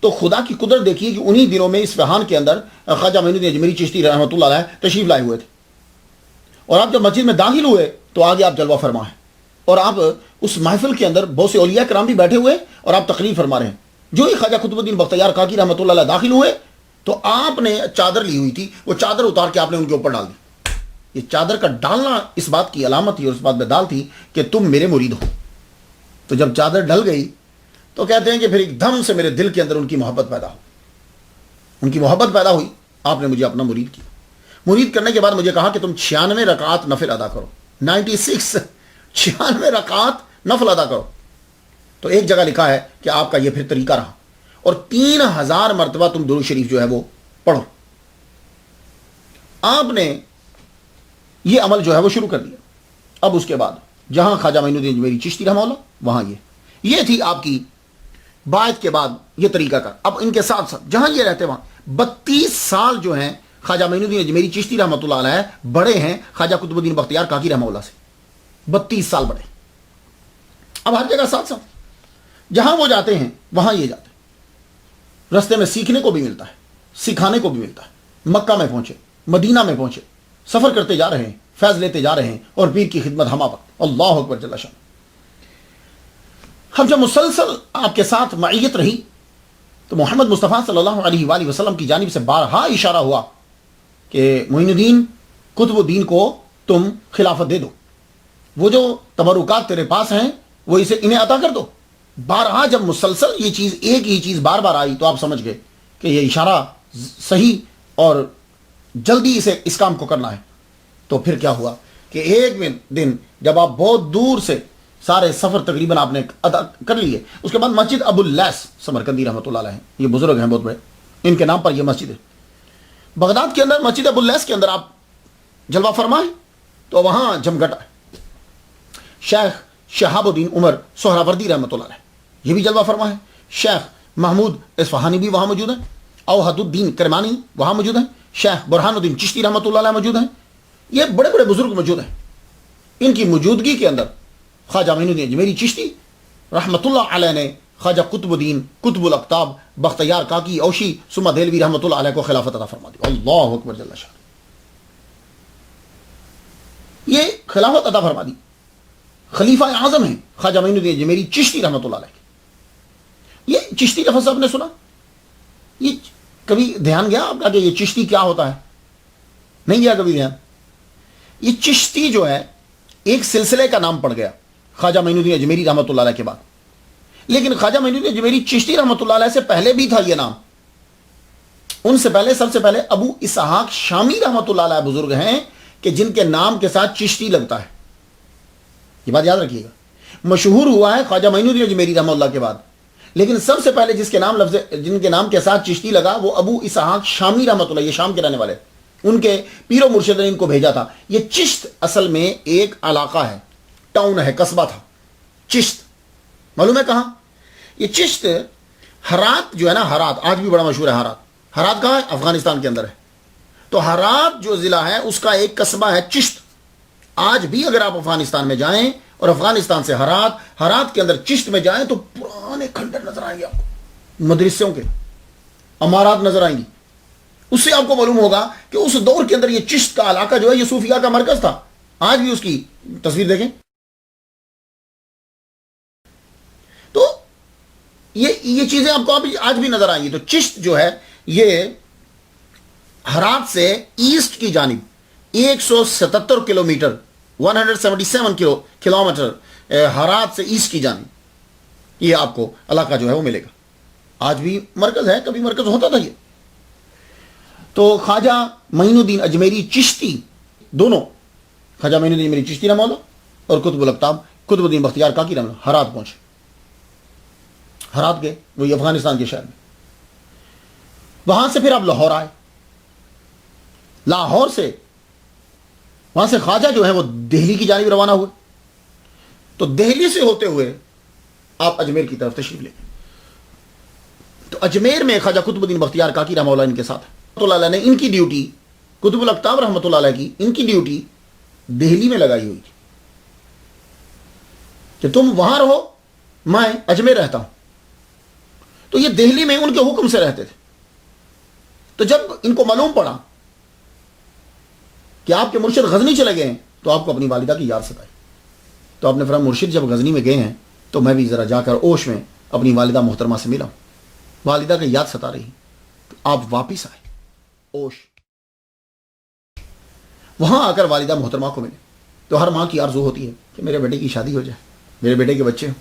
تو خدا کی قدرت دیکھیے کہ انہی دنوں میں اصفہان کے اندر خواجہ معین الدین اجمیری چشتی رحمۃ اللہ علیہ تشریف لائے ہوئے تھے. اور آپ جب مسجد میں داخل ہوئے تو آگے آپ جلوہ فرما ہیں، اور آپ اس محفل کے اندر بہت سے اولیاء کرام بھی بیٹھے ہوئے اور آپ تقریر فرما رہے ہیں. جو ہی خواجہ قطب الدین بختیار کاکی رحمۃ اللہ علیہ داخل ہوئے تو آپ نے چادر لی ہوئی تھی، وہ چادر اتار کے آپ نے ان کے اوپر ڈال دی. یہ چادر کا ڈالنا اس بات کی علامت تھی اور اس بات میں دال تھی کہ تم میرے مرید ہو. تو جب چادر ڈل گئی تو کہتے ہیں کہ پھر ایک دم سے میرے دل کے اندر ان کی محبت پیدا ہو، ان کی محبت پیدا ہوئی. آپ نے مجھے اپنا مرید کیا. مرید کرنے کے بعد مجھے کہا کہ تم 96 رکعات نفل ادا کرو. 96 96 رکعات نفل ادا کرو. تو ایک جگہ لکھا ہے کہ آپ کا یہ پھر طریقہ رہا, اور 3000 مرتبہ تم درود شریف جو ہے وہ پڑھو. آپ نے یہ عمل جو ہے وہ شروع کر دیا. اب اس کے بعد جہاں خواجہ معین الدین اجمیری چشتی رحمہ اللہ, وہاں یہ تھی آپ کی بعد کے بعد یہ طریقہ کار. اب ان کے ساتھ ساتھ جہاں یہ رہتے وہاں 32 سال جو ہیں خواجہ معین الدین اجمیری چشتی رحمۃ اللہ علیہ بڑے ہیں خواجہ قطب الدین بختیار کاکی رحمہ اللہ سے, 32 سال بڑے. اب ہر جگہ ساتھ ساتھ جہاں وہ جاتے ہیں وہاں یہ جاتے ہیں. رستے میں سیکھنے کو بھی ملتا ہے, سکھانے کو بھی ملتا ہے. مکہ میں پہنچے, مدینہ میں پہنچے, سفر کرتے جا رہے ہیں, فیض لیتے جا رہے ہیں, اور پیر کی خدمت ہمہ وقت. اللہ اکبر جل شان. اب جب مسلسل آپ کے ساتھ معیت رہی تو محمد مصطفیٰ صلی اللہ علیہ وآلہ وسلم کی جانب سے بارہا اشارہ ہوا کہ معین الدین قطب الدین کو تم خلافت دے دو, وہ جو تبرکات تیرے پاس ہیں وہ انہیں عطا کر دو. بارہا جب مسلسل یہ چیز ایک ہی چیز بار بار آئی تو آپ سمجھ گئے کہ یہ اشارہ صحیح اور جلدی اس کام کو کرنا ہے. تو پھر کیا ہوا کہ ایک دن جب آپ بہت دور سے سارے سفر تقریباً آپ نے ادا کر لیے, اس کے بعد مسجد ابو اللیث سمرقندی رحمۃ اللہ علیہ, یہ بزرگ ہیں بہت بڑے, ان کے نام پر یہ مسجد ہے. بغداد کے اندر مسجد ابو اللیث کے اندر آپ جلوہ فرمائیں تو وہاں جمگٹا ہے. شیخ شہاب الدین عمر سہراوردی رحمۃ اللہ علیہ, یہ بھی جلوہ فرما ہے. شیخ محمود اصفہانی بھی وہاں موجود ہیں. اوحد الدین کرمانی وہاں موجود ہیں. شیخ برہان الدین چشتی رحمۃ اللہ علیہ موجود ہیں. یہ بڑے بڑے بزرگ موجود ہیں. ان کی موجودگی کے اندر خواجہ معین الدین اجمیری چشتی رحمۃ اللہ علیہ نے خواجہ قطب الدین قطب الاقطاب بختیار کاکی اوشی ثم دہلوی رحمۃ اللہ علیہ کو خلافت عطا فرما دی. اللہ اکبر جل شان. یہ خلافت عطا فرما دی. خلیفہ اعظم ہیں خواجہ معین الدین اجمیری چشتی رحمۃ اللہ علیہ. یہ چشتی لفظ آپ نے سنا, یہ کبھی دھیان گیا آپ کا کہ یہ چشتی کیا ہوتا ہے؟ نہیں گیا کبھی دھیان. یہ چشتی جو ہے ایک سلسلے کا نام پڑ گیا خواجہ معین الدین اجمیری رحمۃ اللہ علیہ کے بعد. لیکن خواجہ معین الدین اجمیری چشتی رحمۃ اللہ علیہ سے پہلے بھی تھا یہ نام. ان سے پہلے سب سے پہلے ابو اسحاق شامی رحمۃ اللہ علیہ بزرگ ہیں کہ جن کے نام کے ساتھ چشتی لگتا ہے. یہ بات یاد رکھیے گا. مشہور ہوا ہے خواجہ معین الدین اجمیری رحمۃ اللہ کے بعد, لیکن سب سے پہلے جن کے نام کے ساتھ چشتی لگا وہ ابو اسحاق شامی رحمۃ اللہ, یہ شام کے رہنے والے, ان کے پیر و مرشد نے ان کو بھیجا تھا. یہ چشت اصل میں ایک علاقہ ہے, ٹاؤن ہے, قصبہ تھا. چشت معلوم ہے کہاں؟ یہ چشت ہرات جو ہے نا, ہرات آج بھی بڑا مشہور ہے. ہرات کہاں ہے؟ افغانستان کے اندر ہے. تو ہرات جو ضلع ہے اس کا ایک قصبہ ہے چشت. آج بھی اگر آپ افغانستان میں جائیں اور افغانستان سے ہرات کے اندر چشت میں جائیں تو پرانے کھنڈر نظر آئیں گے آپ کو, مدرسوں کے عمارات نظر آئیں گی. اس سے آپ کو معلوم ہوگا کہ اس دور کے اندر یہ چشت کا علاقہ جو ہے یہ صوفیہ کا مرکز تھا. آج بھی اس کی تصویر دیکھیں. تو یہ چیزیں آپ کو آج بھی نظر آئیں گی. تو چشت جو ہے یہ ہرات سے ایسٹ کی جانب 177 کلومیٹر 177 کلومیٹر ہرات سے ایسٹ کی جانب یہ آپ کو علاقہ جو ہے وہ ملے گا. آج بھی مرکز ہے, کبھی مرکز ہوتا تھا یہ. تو خواجہ معین الدین اجمیری چشتی دونوں, خواجہ معین الدین اجمیری چشتی رحمہ اللہ اور قطب الاقطاب قطب الدین بختیار کاکی رحمہ اللہ ہرات پہنچے. ہرات گئے, وہی افغانستان کے شہر میں. وہاں سے پھر آپ لاہور آئے. لاہور سے وہاں سے خواجہ جو ہے وہ دہلی کی جانب روانہ ہوئے. تو دہلی سے ہوتے ہوئے آپ اجمیر کی طرف تشریف لے گئے. تو اجمیر میں خواجہ قطب الدین بختیار کاکی رحمہ اللہ ان کے ساتھ رحمۃ اللہ علیہ نے ان کی ڈیوٹی, قطب الاقطاب رحمۃ اللہ علیہ کی ان کی ڈیوٹی دہلی میں لگائی ہوئی تھی کہ تم وہاں رہو, میں اجمیر رہتا ہوں. تو یہ دہلی میں ان کے حکم سے رہتے تھے. تو جب ان کو معلوم پڑا کہ آپ کے مرشد غزنی چلے گئے ہیں تو آپ کو اپنی والدہ کی یاد ستائی. تو آپ نے فرمایا مرشد جب غزنی میں گئے ہیں تو میں بھی ذرا جا کر اوش میں اپنی والدہ محترمہ سے ملا ہوں, والدہ کی یاد ستا رہی. تو آپ واپس آئے اوش. وہاں آ کر والدہ محترمہ کو ملے. تو ہر ماں کی آرزو ہوتی ہے کہ میرے بیٹے کی شادی ہو جائے, میرے بیٹے کے بچے ہوں,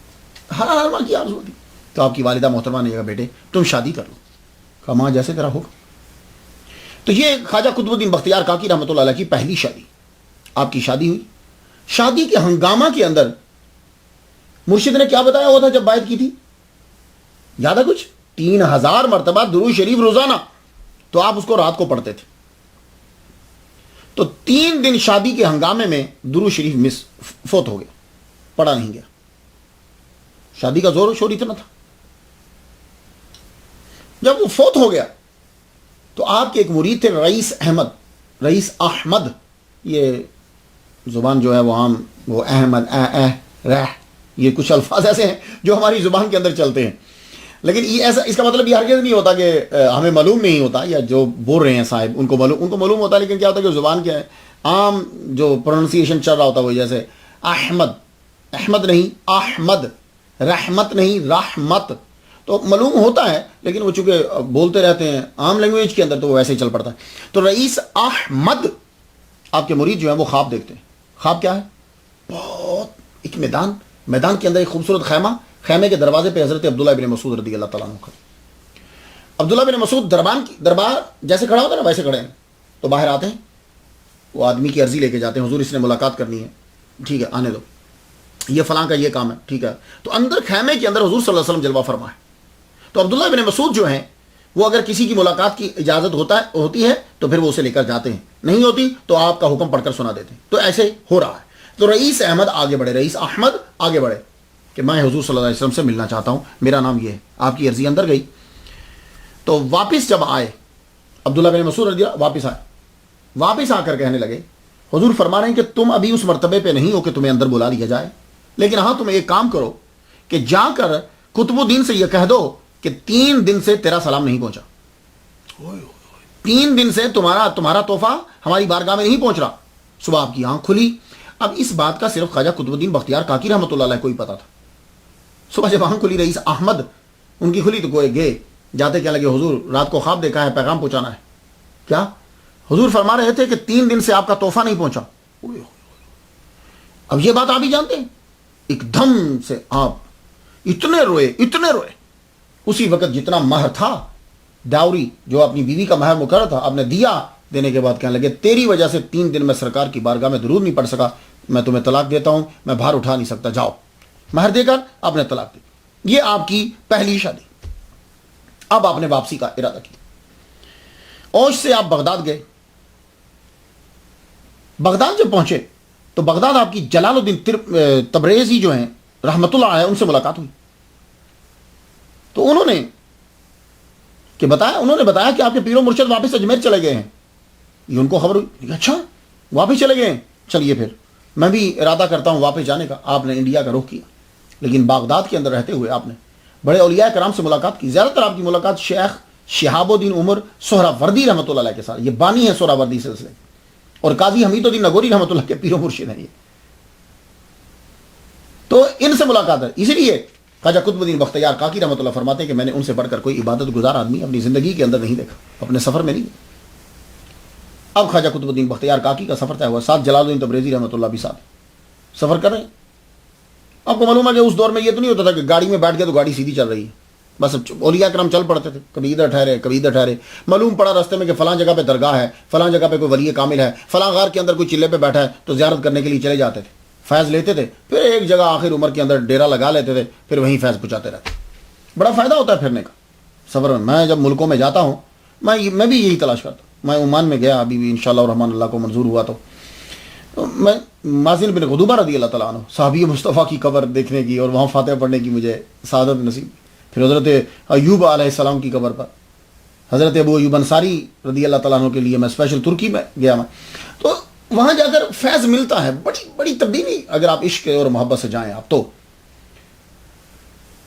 ہر ماں کی آرزو ہوتی ہے. تو آپ کی والدہ محترمہ نے کہا بیٹے تم شادی کر لو. کہا ماں جیسے تیرا ہوگا. تو یہ خواجہ قطب الدین بختیار کاکی رحمۃ اللہ علیہ کی پہلی شادی, آپ کی شادی ہوئی. شادی کے ہنگامہ کے اندر مرشد نے کیا بتایا ہوا تھا جب بیعت کی تھی؟ یاد ہے کچھ؟ 3000 مرتبہ درود شریف روزانہ، تو آپ اس کو رات کو پڑھتے تھے. تو 3 دن شادی کے ہنگامے میں درود شریف فوت ہو گیا، پڑھا نہیں گیا. شادی کا زور و شور اتنا تھا. جب وہ فوت ہو گیا تو آپ کے ایک مرید تھے رئیس احمد. یہ زبان جو ہے وہ عام، وہ احمد رہ، یہ کچھ الفاظ ایسے ہیں جو ہماری زبان کے اندر چلتے ہیں، لیکن یہ ایسا، اس کا مطلب یہ ہرگز نہیں ہوتا کہ ہمیں معلوم نہیں ہوتا، یا جو بول رہے ہیں صاحب ان کو معلوم ہوتا ہے، لیکن کیا ہوتا ہے کہ زبان کیا ہے، عام جو پروننسیشن چل رہا ہوتا ہے وہ جیسے احمد نہیں احمد، رحمت نہیں رحمت، تو معلوم ہوتا ہے، لیکن وہ چونکہ بولتے رہتے ہیں عام لینگویج کے اندر تو وہ ویسے ہی چل پڑتا ہے. تو رئیس احمد آپ کے مرید جو ہیں وہ خواب دیکھتے ہیں. خواب کیا ہے؟ بہت ایک میدان کے اندر ایک خوبصورت خیمے کے دروازے پہ حضرت عبداللہ بن مسعود رضی اللہ تعالیٰ عنہ کھڑے. عبداللہ بن مسعود دربار جیسے کھڑا ہوتا ہے نا ویسے کھڑے ہیں. تو باہر آتے ہیں، وہ آدمی کی عرضی لے کے جاتے ہیں، حضور اس نے ملاقات کرنی ہے، ٹھیک ہے آنے دو، یہ فلاں کا یہ کام ہے، ٹھیک ہے. تو اندر خیمے کے اندر حضور صلی اللہ علیہ وسلم جلوہ فرما ہے. تو عبداللہ بن مسعود جو ہیں وہ اگر کسی کی ملاقات کی اجازت ہوتی ہے تو پھر وہ اسے لے کر جاتے ہیں، نہیں ہوتی تو آپ کا حکم پڑھ کر سنا دیتے ہیں. تو ایسے ہو رہا ہے. تو رئیس احمد آگے بڑھے کہ میں حضور صلی اللہ علیہ وسلم سے ملنا چاہتا ہوں، میرا نام یہ ہے. آپ کی عرضی اندر گئی. تو واپس جب آئے عبداللہ بن مسعود رضی اللہ واپس آ کر کہنے لگے، حضور فرما رہے ہیں کہ تم ابھی اس مرتبے پہ نہیں ہو کہ تمہیں اندر بلا لیا جائے، لیکن ہاں تم ایک کام کرو کہ جا کر قطب الدین سے یہ کہہ دو کہ 3 دن سے تیرا سلام نہیں پہنچا، 3 دن سے تمہارا تحفہ ہماری بارگاہ میں نہیں پہنچ رہا. صبح آپ کی آنکھ کھلی. اب اس بات کا صرف خواجہ قطب الدین بختیار کاکی رحمۃ اللہ علیہ کو ہی پتا تھا. صبح جب آنکھ کھلی رئیس احمد ان کی کھلی تو کوئی گئے جاتے کیا لگے، حضور رات کو خواب دیکھا ہے، پیغام پہنچانا ہے. کیا؟ حضور فرما رہے تھے کہ 3 دن سے آپ کا تحفہ نہیں پہنچا. اب یہ بات آپ ہی جانتے ہیں. ایک دم سے آپ اتنے روئے. اسی وقت جتنا مہر تھا، ڈاوری جو اپنی بیوی کا مہر مقرر تھا، آپ نے دیا. دینے کے بعد کہنے لگے تیری وجہ سے 3 دن میں سرکار کی بارگاہ میں درود نہیں پڑھ سکا، میں تمہیں طلاق دیتا ہوں، میں بھار اٹھا نہیں سکتا، جاؤ. مہر دے کر آپ نے طلاق دی. یہ آپ کی پہلی شادی. اب آپ نے واپسی کا ارادہ کیا. اوش سے آپ بغداد گئے. بغداد جب پہنچے تو بغداد آپ کی جلال الدین تبریزی جو ہیں رحمت اللہ علیہ ان سے ملاقات ہوئی. تو انہوں نے بتایا کہ آپ کے پیر و مرشد واپس اجمیر چلے گئے ہیں. یہ ان کو خبر ہوئی. اچھا واپس چلے گئے ہیں، چلیے پھر میں بھی ارادہ کرتا ہوں واپس جانے کا. آپ نے انڈیا کا رخ کیا، لیکن بغداد کے اندر رہتے ہوئے آپ نے بڑے اولیاء کرام سے ملاقات کی. زیادہ تر آپ کی ملاقات شیخ شہاب الدین عمر سہراوردی رحمۃ اللہ علیہ کے ساتھ، یہ بانی ہے سہراوردی سلسلے، اور قاضی حمید الدین نگوری رحمۃ اللہ کے پیر و مرشد ہیں یہ. تو ان سے ملاقات ہے. اسی لیے خواجہ قطب الدین بختیار کاکی رحمۃ اللہ فرماتے ہیں کہ میں نے ان سے بڑھ کر کوئی عبادت گزار آدمی اپنی زندگی کے اندر نہیں دیکھا، اپنے سفر میں نہیں. اب خواجہ قطب الدین بختیار کاکی کا سفر طے ہوا، ساتھ جلال الدین تبریزی رحمۃ اللہ بھی ساتھ سفر کر رہے ہیں. آپ کو معلوم ہے کہ اس دور میں یہ تو نہیں ہوتا تھا کہ گاڑی میں بیٹھ گئے تو گاڑی سیدھی چل رہی ہے، بس اولیاء کرام چل پڑتے تھے، کبھی ادھر ٹھہرے. معلوم پڑا راستے میں کہ فلاں جگہ پہ درگاہ ہے، فلاں جگہ پہ کوئی ولی کامل ہے، فلاں غار کے اندر کوئی چلے پہ بیٹھا ہے، تو زیارت کرنے کے لیے چلے جاتے تھے، فیض لیتے تھے، پھر ایک جگہ آخر عمر کے اندر ڈیرا لگا لیتے تھے، پھر وہیں فیض پہنچاتے رہتے. بڑا فائدہ ہوتا ہے پھرنے کا سفر میں. میں جب ملکوں میں جاتا ہوں میں بھی یہی تلاش کرتا ہوں. میں عمان میں گیا ابھی بھی انشاءاللہ الرحمن اللہ کو منظور ہوا تو میں مازن بن غدوبہ رضی اللہ تعالیٰ عنہ صحابی مصطفیٰ کی قبر دیکھنے کی اور وہاں فاتحہ پڑھنے کی مجھے سعادت نصیب. پھر حضرت ایوب علیہ السلام کی قبر پر حضرت ابو ایوب انصاری رضی اللہ تعالیٰ عنہ کے لیے میں اسپیشل ترکی میں گیا. میں تو وہاں جا کر فیض ملتا ہے، بڑی بڑی تبدیلی. اگر آپ عشق اور محبت سے جائیں آپ تو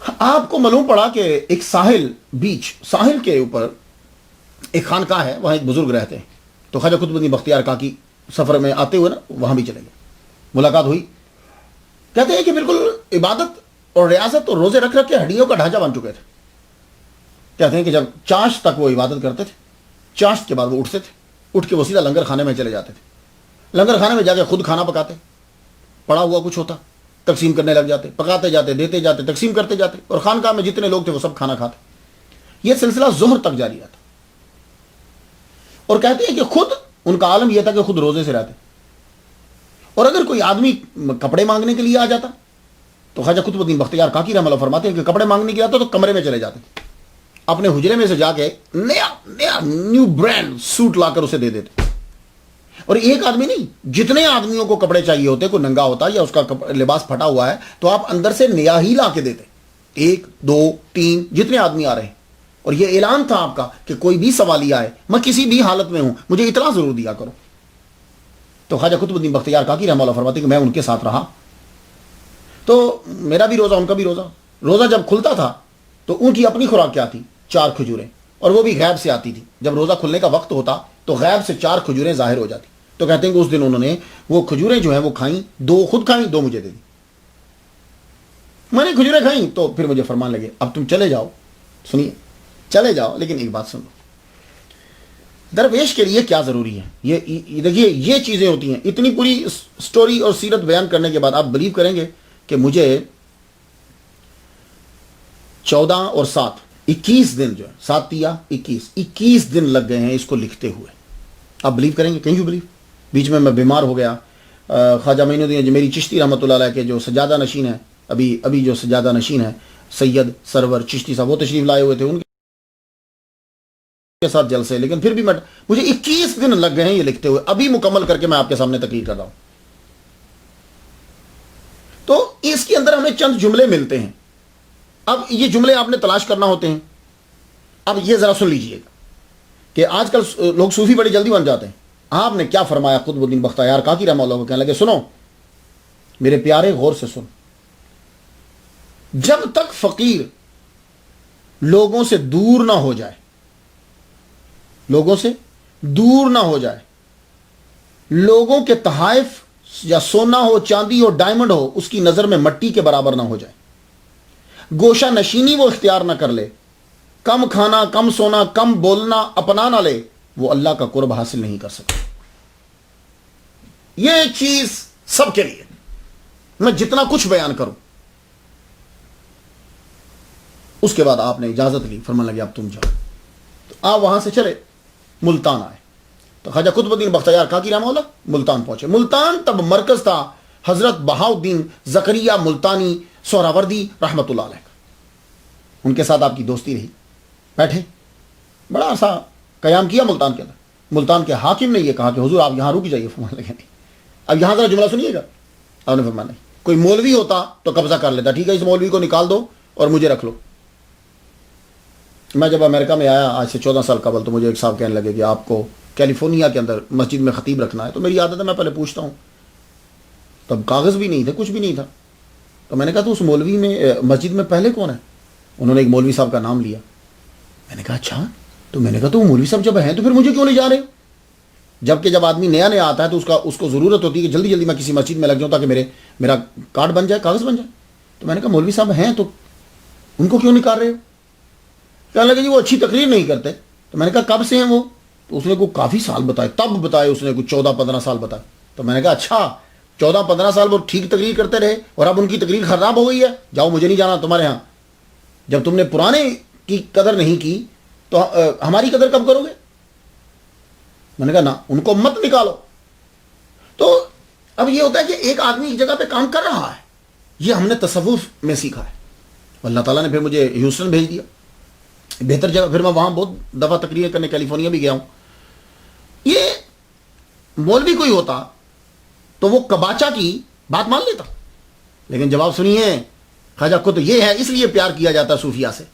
آپ کو معلوم پڑا کہ ایک ساحل کے اوپر ایک خانقاہ ہے، وہاں ایک بزرگ رہتے ہیں. تو خواجہ قطب الدین بختیار کاکی سفر میں آتے ہوئے نا وہاں بھی چلے گئے. ملاقات ہوئی. کہتے ہیں کہ بالکل عبادت اور ریاضت اور روزے رکھ کے ہڈیوں کا ڈھانچہ بن چکے تھے. کہتے ہیں کہ جب چاشت تک وہ عبادت کرتے تھے، چاشت کے بعد وہ اٹھتے تھے، اٹھ کے وہ سیدھا لنگر خانے میں چلے جاتے تھے. لنگر خانے میں جا کے خود کھانا پکاتے، پڑا ہوا کچھ ہوتا تقسیم کرنے لگ جاتے، پکاتے جاتے، دیتے جاتے، تقسیم کرتے جاتے، اور خانقاہ میں جتنے لوگ تھے وہ سب کھانا کھاتے. یہ سلسلہ ظہر تک جاری رہتا. اور کہتے ہیں کہ خود ان کا عالم یہ تھا کہ خود روزے سے رہتے، اور اگر کوئی آدمی کپڑے مانگنے کے لیے آ جاتا تو خواجہ قطب الدین بختیار کاکی رحمہ اللہ فرماتے ہیں کہ کپڑے مانگنے کے لیے آتا تو کمرے میں چلے جاتے, اپنے حجرے میں سے جا کے نیا نیو برانڈ سوٹ لا کر اسے دے دیتے. اور ایک آدمی نہیں, جتنے آدمیوں کو کپڑے چاہیے ہوتے, کوئی ننگا ہوتا یا اس کا لباس پھٹا ہوا ہے تو آپ اندر سے نیا ہی لا کے دیتے, 1 2 3 جتنے آدمی آ رہے ہیں. اور یہ اعلان تھا آپ کا کہ کوئی بھی سوالی آئے, میں کسی بھی حالت میں ہوں, مجھے اطلاع ضرور دیا کرو. تو خواجہ قطب الدین بختیار کاکی رحمہ اللہ فرماتے کہ میں ان کے ساتھ رہا تو میرا بھی روزہ ان کا بھی روزہ. روزہ جب کھلتا تھا تو ان کی اپنی خوراک کیا تھی, 4 کھجوریں, اور وہ بھی غیب سے آتی تھی. جب روزہ کھلنے کا وقت ہوتا تو غیب سے 4 کھجوریں ظاہر ہو جاتی. تو کہتے ہیں کہ اس دن انہوں نے وہ کھجوریں جو ہیں وہ کھائیں, 2 خود کھائیں, 2 مجھے دے دی. میں نے کھجوریں کھائیں تو پھر مجھے فرمان لگے اب تم چلے جاؤ. سنیے, چلے جاؤ, لیکن ایک بات سن لو, درویش کے لیے کیا ضروری ہے. یہ دیکھیے, یہ چیزیں ہوتی ہیں. اتنی پوری سٹوری اور سیرت بیان کرنے کے بعد آپ بلیو کریں گے کہ مجھے 14 اور 7 21 دن جو ہے, 7 یا 21 دن لگ گئے ہیں اس کو لکھتے ہوئے. آپ بلیو کریں گے, کہیں یو بلیو. بیچ میں بیمار ہو گیا. خواجہ معین الدین اجمیری چشتی رحمۃ اللہ علیہ کے جو سجادہ نشین ہیں, ابھی جو سجادہ نشین ہیں سید سرور چشتی صاحب, وہ تشریف لائے ہوئے تھے, ان کے ساتھ جلسے. لیکن پھر بھی مجھے 21 دن لگ گئے ہیں یہ لکھتے ہوئے. ابھی مکمل کر کے میں آپ کے سامنے تقریر کر رہا ہوں. تو اس کے اندر ہمیں چند جملے ملتے ہیں. اب یہ جملے آپ نے تلاش کرنا ہوتے ہیں. اب یہ ذرا سن لیجئے گا کہ آج کل لوگ صوفی بڑی جلدی بن جاتے ہیں. آپ نے کیا فرمایا قطب الدین بختیار کاکی رحمہ اللہ کو, کہنے لگے سنو میرے پیارے, غور سے سن. جب تک فقیر لوگوں سے دور نہ ہو جائے, لوگوں سے دور نہ ہو جائے, لوگوں کے تحائف یا سونا ہو, چاندی ہو, ڈائمنڈ ہو, اس کی نظر میں مٹی کے برابر نہ ہو جائے, گوشہ نشینی وہ اختیار نہ کر لے, کم کھانا, کم سونا, کم بولنا اپنا نہ لے, وہ اللہ کا قرب حاصل نہیں کر سکتا. یہ چیز سب کے لیے, میں جتنا کچھ بیان کروں. اس کے بعد آپ نے اجازت لی, فرمان لگے اب تم جاؤ. تو آپ وہاں سے چلے, ملتان آئے. تو خواجہ قطب الدین بختیار کاکی رحمہ اللہ ملتان پہنچے. ملتان تب مرکز تھا حضرت بہاؤالدین زکریا ملتانی سہراوردی رحمۃ اللہ علیہ کا. ان کے ساتھ آپ کی دوستی رہی. بیٹھے, بڑا عرصہ قیام کیا ملتان کے اندر. ملتان کے حاکم نے یہ کہا کہ حضور آپ یہاں رک جائیے. فرمان لگے نہیں. اب یہاں ذرا جملہ سنیے گا. آپ نے فرمایا نہیں, کوئی مولوی ہوتا تو قبضہ کر لیتا, ٹھیک ہے اس مولوی کو نکال دو اور مجھے رکھ لو. میں جب امریکہ میں آیا آج سے 14 سال قبل, تو مجھے ایک صاحب کہنے لگے کہ آپ کو کیلیفورنیا کے اندر مسجد میں خطیب رکھنا ہے. تو میری عادت ہے میں پہلے پوچھتا ہوں. تب کاغذ بھی نہیں تھے, کچھ بھی نہیں تھا. تو میں نے کہا تو اس مولوی میں مسجد میں پہلے کون ہے؟ انہوں نے ایک مولوی صاحب کا نام لیا. میں نے کہا اچھا. تو میں نے کہا تو مولوی صاحب جب ہیں تو پھر مجھے کیوں نہیں جا رہے؟ جبکہ جب آدمی نیا نیا آتا ہے تو اس کو ضرورت ہوتی ہے کہ جلدی جلدی میں کسی مسجد میں لگ جاؤں تاکہ میرا کارڈ بن جائے, کاغذ بن جائے. تو میں نے کہا مولوی صاحب ہیں تو ان کو کیوں نکال رہے ہو؟ کہنے لگے جی وہ اچھی تقریر نہیں کرتے. تو میں نے کہا کب سے ہیں وہ؟ تو اس نے کوئی کافی سال بتائے, تب بتائے اس نے کچھ 14-15 سال بتائے. تو میں نے کہا اچھا 14-15 سال وہ ٹھیک تقریر کرتے رہے اور اب ان کی تقریر خراب ہو گئی ہے, جاؤ مجھے نہیں جانا تمہارے ہاں. جب تم نے پرانے کی قدر نہیں کی تو ہماری قدر کب کرو گے؟ میں نے کہا نا, ان کو مت نکالو. تو اب یہ ہوتا ہے کہ ایک آدمی ایک جگہ پہ کام کر رہا ہے, یہ ہم نے تصوف میں سیکھا ہے. اللہ تعالیٰ نے پھر مجھے ہیوسٹن بھیج دیا, بہتر جگہ. پھر میں وہاں بہت دفعہ تقریر کرنے کیلیفورنیا بھی گیا ہوں. یہ مولوی کوئی ہوتا تو وہ کباچا کی بات مان لیتا, لیکن جواب سنیے, خواجہ قطب یہ ہے اس لیے پیار کیا جاتا ہے صوفیہ سے.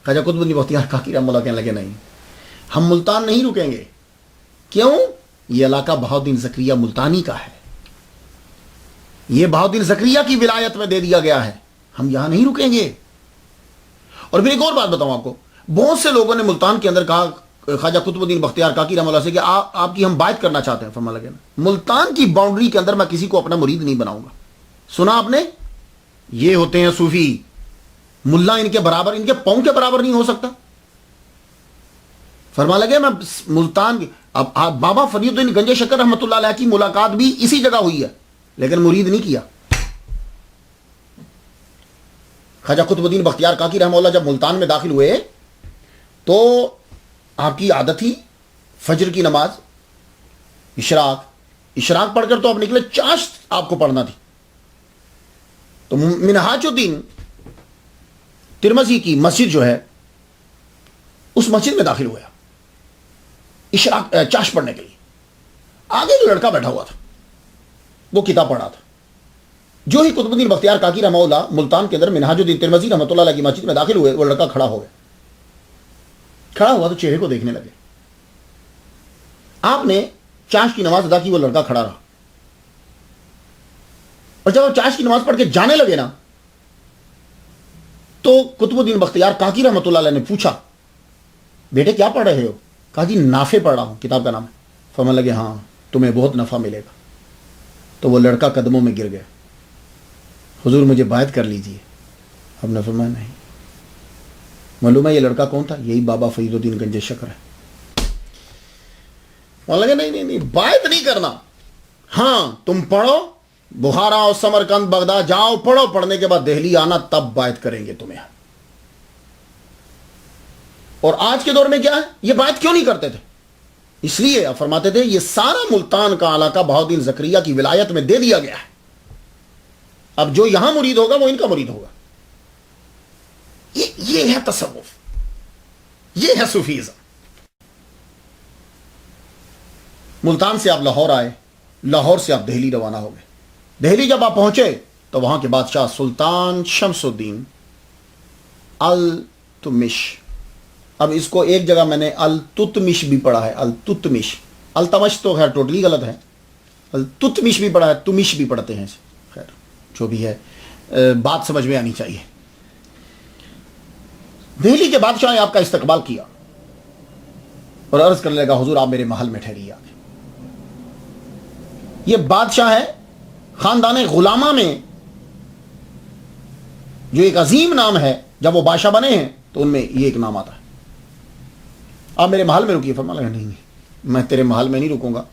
خواجہ قطب الدین بختیار کاکی رحمہ اللہ کہنے لگے نہیں, ہم ملتان نہیں رکیں گے. کیوں؟ یہ علاقہ بہاؤالدین زکریا ملتانی کا ہے, یہ بہاؤالدین زکریا کی ولایت میں دے دیا گیا ہے, ہم یہاں نہیں رکیں گے. اور پھر ایک اور بات بتاؤں آپ کو, بہت سے لوگوں نے ملتان کے اندر کہا خواجہ قطب الدین بختیار کاکی رحمہ اللہ سے کہ آپ کی ہم بائعت کرنا چاہتے ہیں. فرمان لگے نا, ملتان کی باؤنڈری کے اندر میں کسی کو اپنا مرید نہیں بناؤں گا. سنا آپ نے, یہ ہوتے ہیں صوفی. ملا ان کے برابر, ان کے پاؤں کے برابر نہیں ہو سکتا. فرمان لگے میں ملتان, اب بابا فرید الدین گنج شکر رحمۃ اللہ علیہ کی ملاقات بھی اسی جگہ ہوئی ہے, لیکن مرید نہیں کیا. خواجہ قطب الدین بختیار کاکی رحمہ اللہ جب ملتان میں داخل ہوئے تو آپ کی عادت تھی فجر کی نماز, اشراق, اشراق پڑھ کر تو آپ نکلے، چاشت آپ کو پڑھنا تھی. تو منہاج الدین ترمذی کی مسجد جو ہے اس مسجد میں داخل ہوا اشراق چاشت پڑھنے کے لیے. آگے جو لڑکا بیٹھا ہوا تھا وہ کتاب پڑھا تھا. جو ہی قطب الدین بختیار کاکی رحمہ اللہ ملتان کے اندر منہاج الدین ترمذی رحمۃ اللہ علیہ کی مسجد میں داخل ہوئے، وہ لڑکا کھڑا ہو گیا. کھڑا ہوا تو چہرے کو دیکھنے لگے. آپ نے چاشت کی نماز ادا کی، وہ لڑکا کھڑا رہا. اور جب آپ چاشت کی نماز پڑھ کے جانے لگے نا تو قطب الدین بختیار کاکی رحمۃ اللہ علیہ نے پوچھا بیٹے کیا پڑھ رہے ہو؟ کہا جی نافع پڑھ رہا ہوں، کتاب کا نام ہے. فرمانے لگے ہاں تمہیں بہت نفع ملے گا. تو وہ لڑکا قدموں میں گر گیا، حضور مجھے بیعت کر لیجئے. آپ نے فرمایا نہیں. معلوم ہے یہ لڑکا کون تھا؟ یہی بابا فرید الدین گنج شکر ہے. لگے نہیں بیعت نہیں کرنا. ہاں تم پڑھو، بخارا اور سمرقند بغداد جاؤ پڑھو، پڑھنے کے بعد دہلی آنا تب بیعت کریں گے تمہیں. اور آج کے دور میں کیا ہے، یہ بیعت کیوں نہیں کرتے تھے؟ اس لیے آپ فرماتے تھے یہ سارا ملتان کا علاقہ بہاؤالدین زکریا کی ولایت میں دے دیا گیا ہے، اب جو یہاں مرید ہوگا وہ ان کا مرید ہوگا. یہ ہے تصوف، یہ ہے صوفیزم. ملتان سے آپ لاہور آئے، لاہور سے آپ دہلی روانہ ہو گئے. دہلی جب آپ پہنچے تو وہاں کے بادشاہ سلطان شمس الدین التمش، اب اس کو ایک جگہ میں نے التتمش بھی پڑھا ہے، التتمش، التمش تو خیر ٹوٹلی غلط ہے، التتمش بھی پڑھا ہے، تمش بھی پڑھتے ہیں. خیر جو بھی ہے بات سمجھ میں آنی چاہیے. دہلی کے بادشاہ نے آپ کا استقبال کیا اور عرض کرنے لگا حضور آپ میرے محل میں ٹھہریے. آگے یہ بادشاہ ہے خاندان غلامہ میں جو ایک عظیم نام ہے، جب وہ بادشاہ بنے ہیں تو ان میں یہ ایک نام آتا ہے. آپ میرے محل میں رکیے. فرمایا لگا نہیں میں تیرے محل میں نہیں رکوں گا،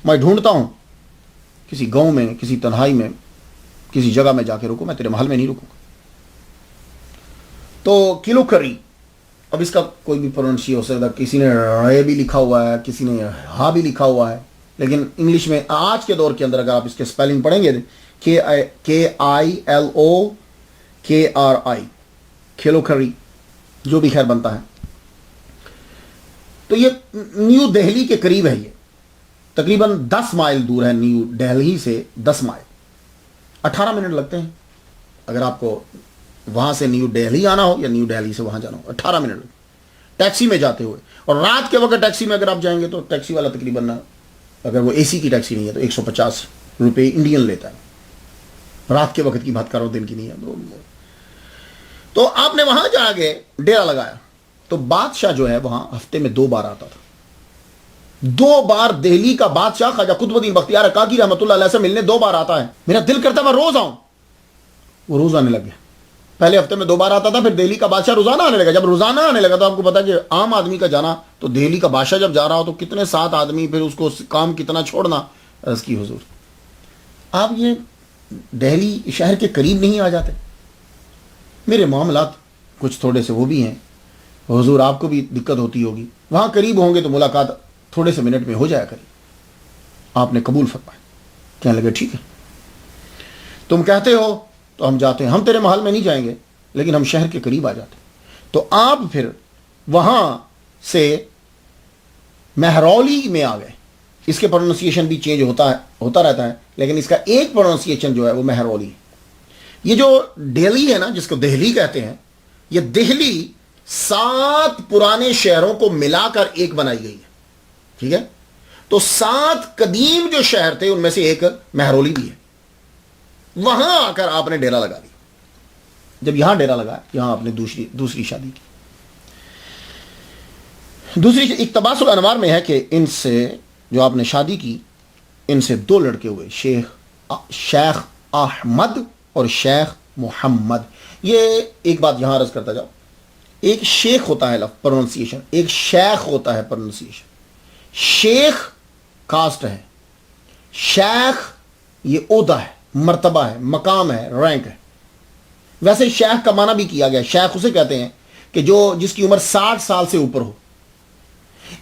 میں ڈھونڈتا ہوں کسی گاؤں میں، کسی تنہائی میں، کسی جگہ میں جا کے رکوں، میں تیرے محل میں نہیں رکوں گا. تو کلو کری، اب اس کا کوئی بھی پروننسی ہو سکتا، کسی نے رے بھی لکھا ہوا ہے، کسی نے ہا بھی لکھا ہوا ہے، لیکن انگلش میں آج کے دور کے اندر اگر آپ اس کے سپیلنگ پڑھیں گے KILOKRI، کھیلو کھری، جو بھی خیر بنتا ہے. تو یہ نیو دہلی کے قریب ہے، یہ تقریباً 10 مائل دور ہے نیو دہلی سے. 10 مائل 18 منٹ لگتے ہیں اگر آپ کو وہاں سے نیو دہلی آنا ہو یا نیو دہلی سے وہاں جانا ہو. 18 منٹ ٹیکسی میں جاتے ہوئے. اور رات کے وقت ٹیکسی میں اگر آپ جائیں گے تو ٹیکسی والا تقریباً اگر وہ AC کی ٹیکسی نہیں ہے تو 150 روپے انڈین لیتا ہے. رات کے وقت کی بات کرو، دن کی نہیں ہے. تو آپ نے وہاں جا کے ڈیرا لگایا. تو بادشاہ جو ہے وہاں ہفتے میں 2 بار آتا تھا. 2 بار دہلی کا بادشاہ خواجہ قطب الدین بختیار کاکی رحمۃ اللہ علیہ سے ملنے 2 بار آتا ہے. میرا دل کرتا میں روز آؤں. وہ روز آنے لگے. پہلے ہفتے میں 2 بار آتا تھا، پھر دہلی کا بادشاہ روزانہ آنے لگا. جب روزانہ آنے لگا تو آپ کو پتا کہ عام آدمی کا جانا، تو دہلی کا بادشاہ جب جا رہا ہو تو کتنے 7 آدمی، پھر اس کو کام کتنا چھوڑنا. عرض کی حضور آپ یہ دہلی شہر کے قریب نہیں آ جاتے؟ میرے معاملات کچھ تھوڑے سے وہ بھی ہیں، حضور آپ کو بھی دقت ہوتی ہوگی، وہاں قریب ہوں گے تو ملاقات تھوڑے سے منٹ میں ہو جایا کرے. آپ نے قبول فرمایا. کہنے لگے ٹھیک ہے تم کہتے ہو تو ہم جاتے ہیں. ہم تیرے محل میں نہیں جائیں گے لیکن ہم شہر کے قریب آ جاتے. تو آپ پھر وہاں سے مہرولی میں آ گئے. اس کے پروننسیشن بھی چینج ہوتا رہتا ہے، لیکن اس کا ایک پروننسیشن جو ہے وہ مہرولی. یہ جو دہلی ہے نا، جس کو دہلی کہتے ہیں، یہ دہلی 7 پرانے شہروں کو ملا کر ایک بنائی گئی ہے. ٹھیک ہے، تو 7 قدیم جو شہر تھے ان میں سے ایک مہرولی بھی ہے. وہاں آ کر آپ نے ڈیرا لگا دیا. جب یہاں ڈیرا لگایا، یہاں آپ نے دوسری شادی کی. دوسری اقتباس الانوار میں ہے کہ ان سے جو آپ نے شادی کی، ان سے 2 لڑکے ہوئے، شیخ احمد اور شیخ محمد. یہ ایک بات یہاں عرض کرتا جاؤ، ایک شیخ ہوتا ہے لفظ پروننسیشن، ایک شیخ ہوتا ہے پروننسیشن. شیخ کاسٹ ہے، شیخ یہ عہدہ ہے، مرتبہ ہے، مقام ہے، رینک ہے. ویسے شیخ کا معنی بھی کیا گیا. شیخ اسے کہتے ہیں کہ جس کی عمر 60 سال سے اوپر ہو.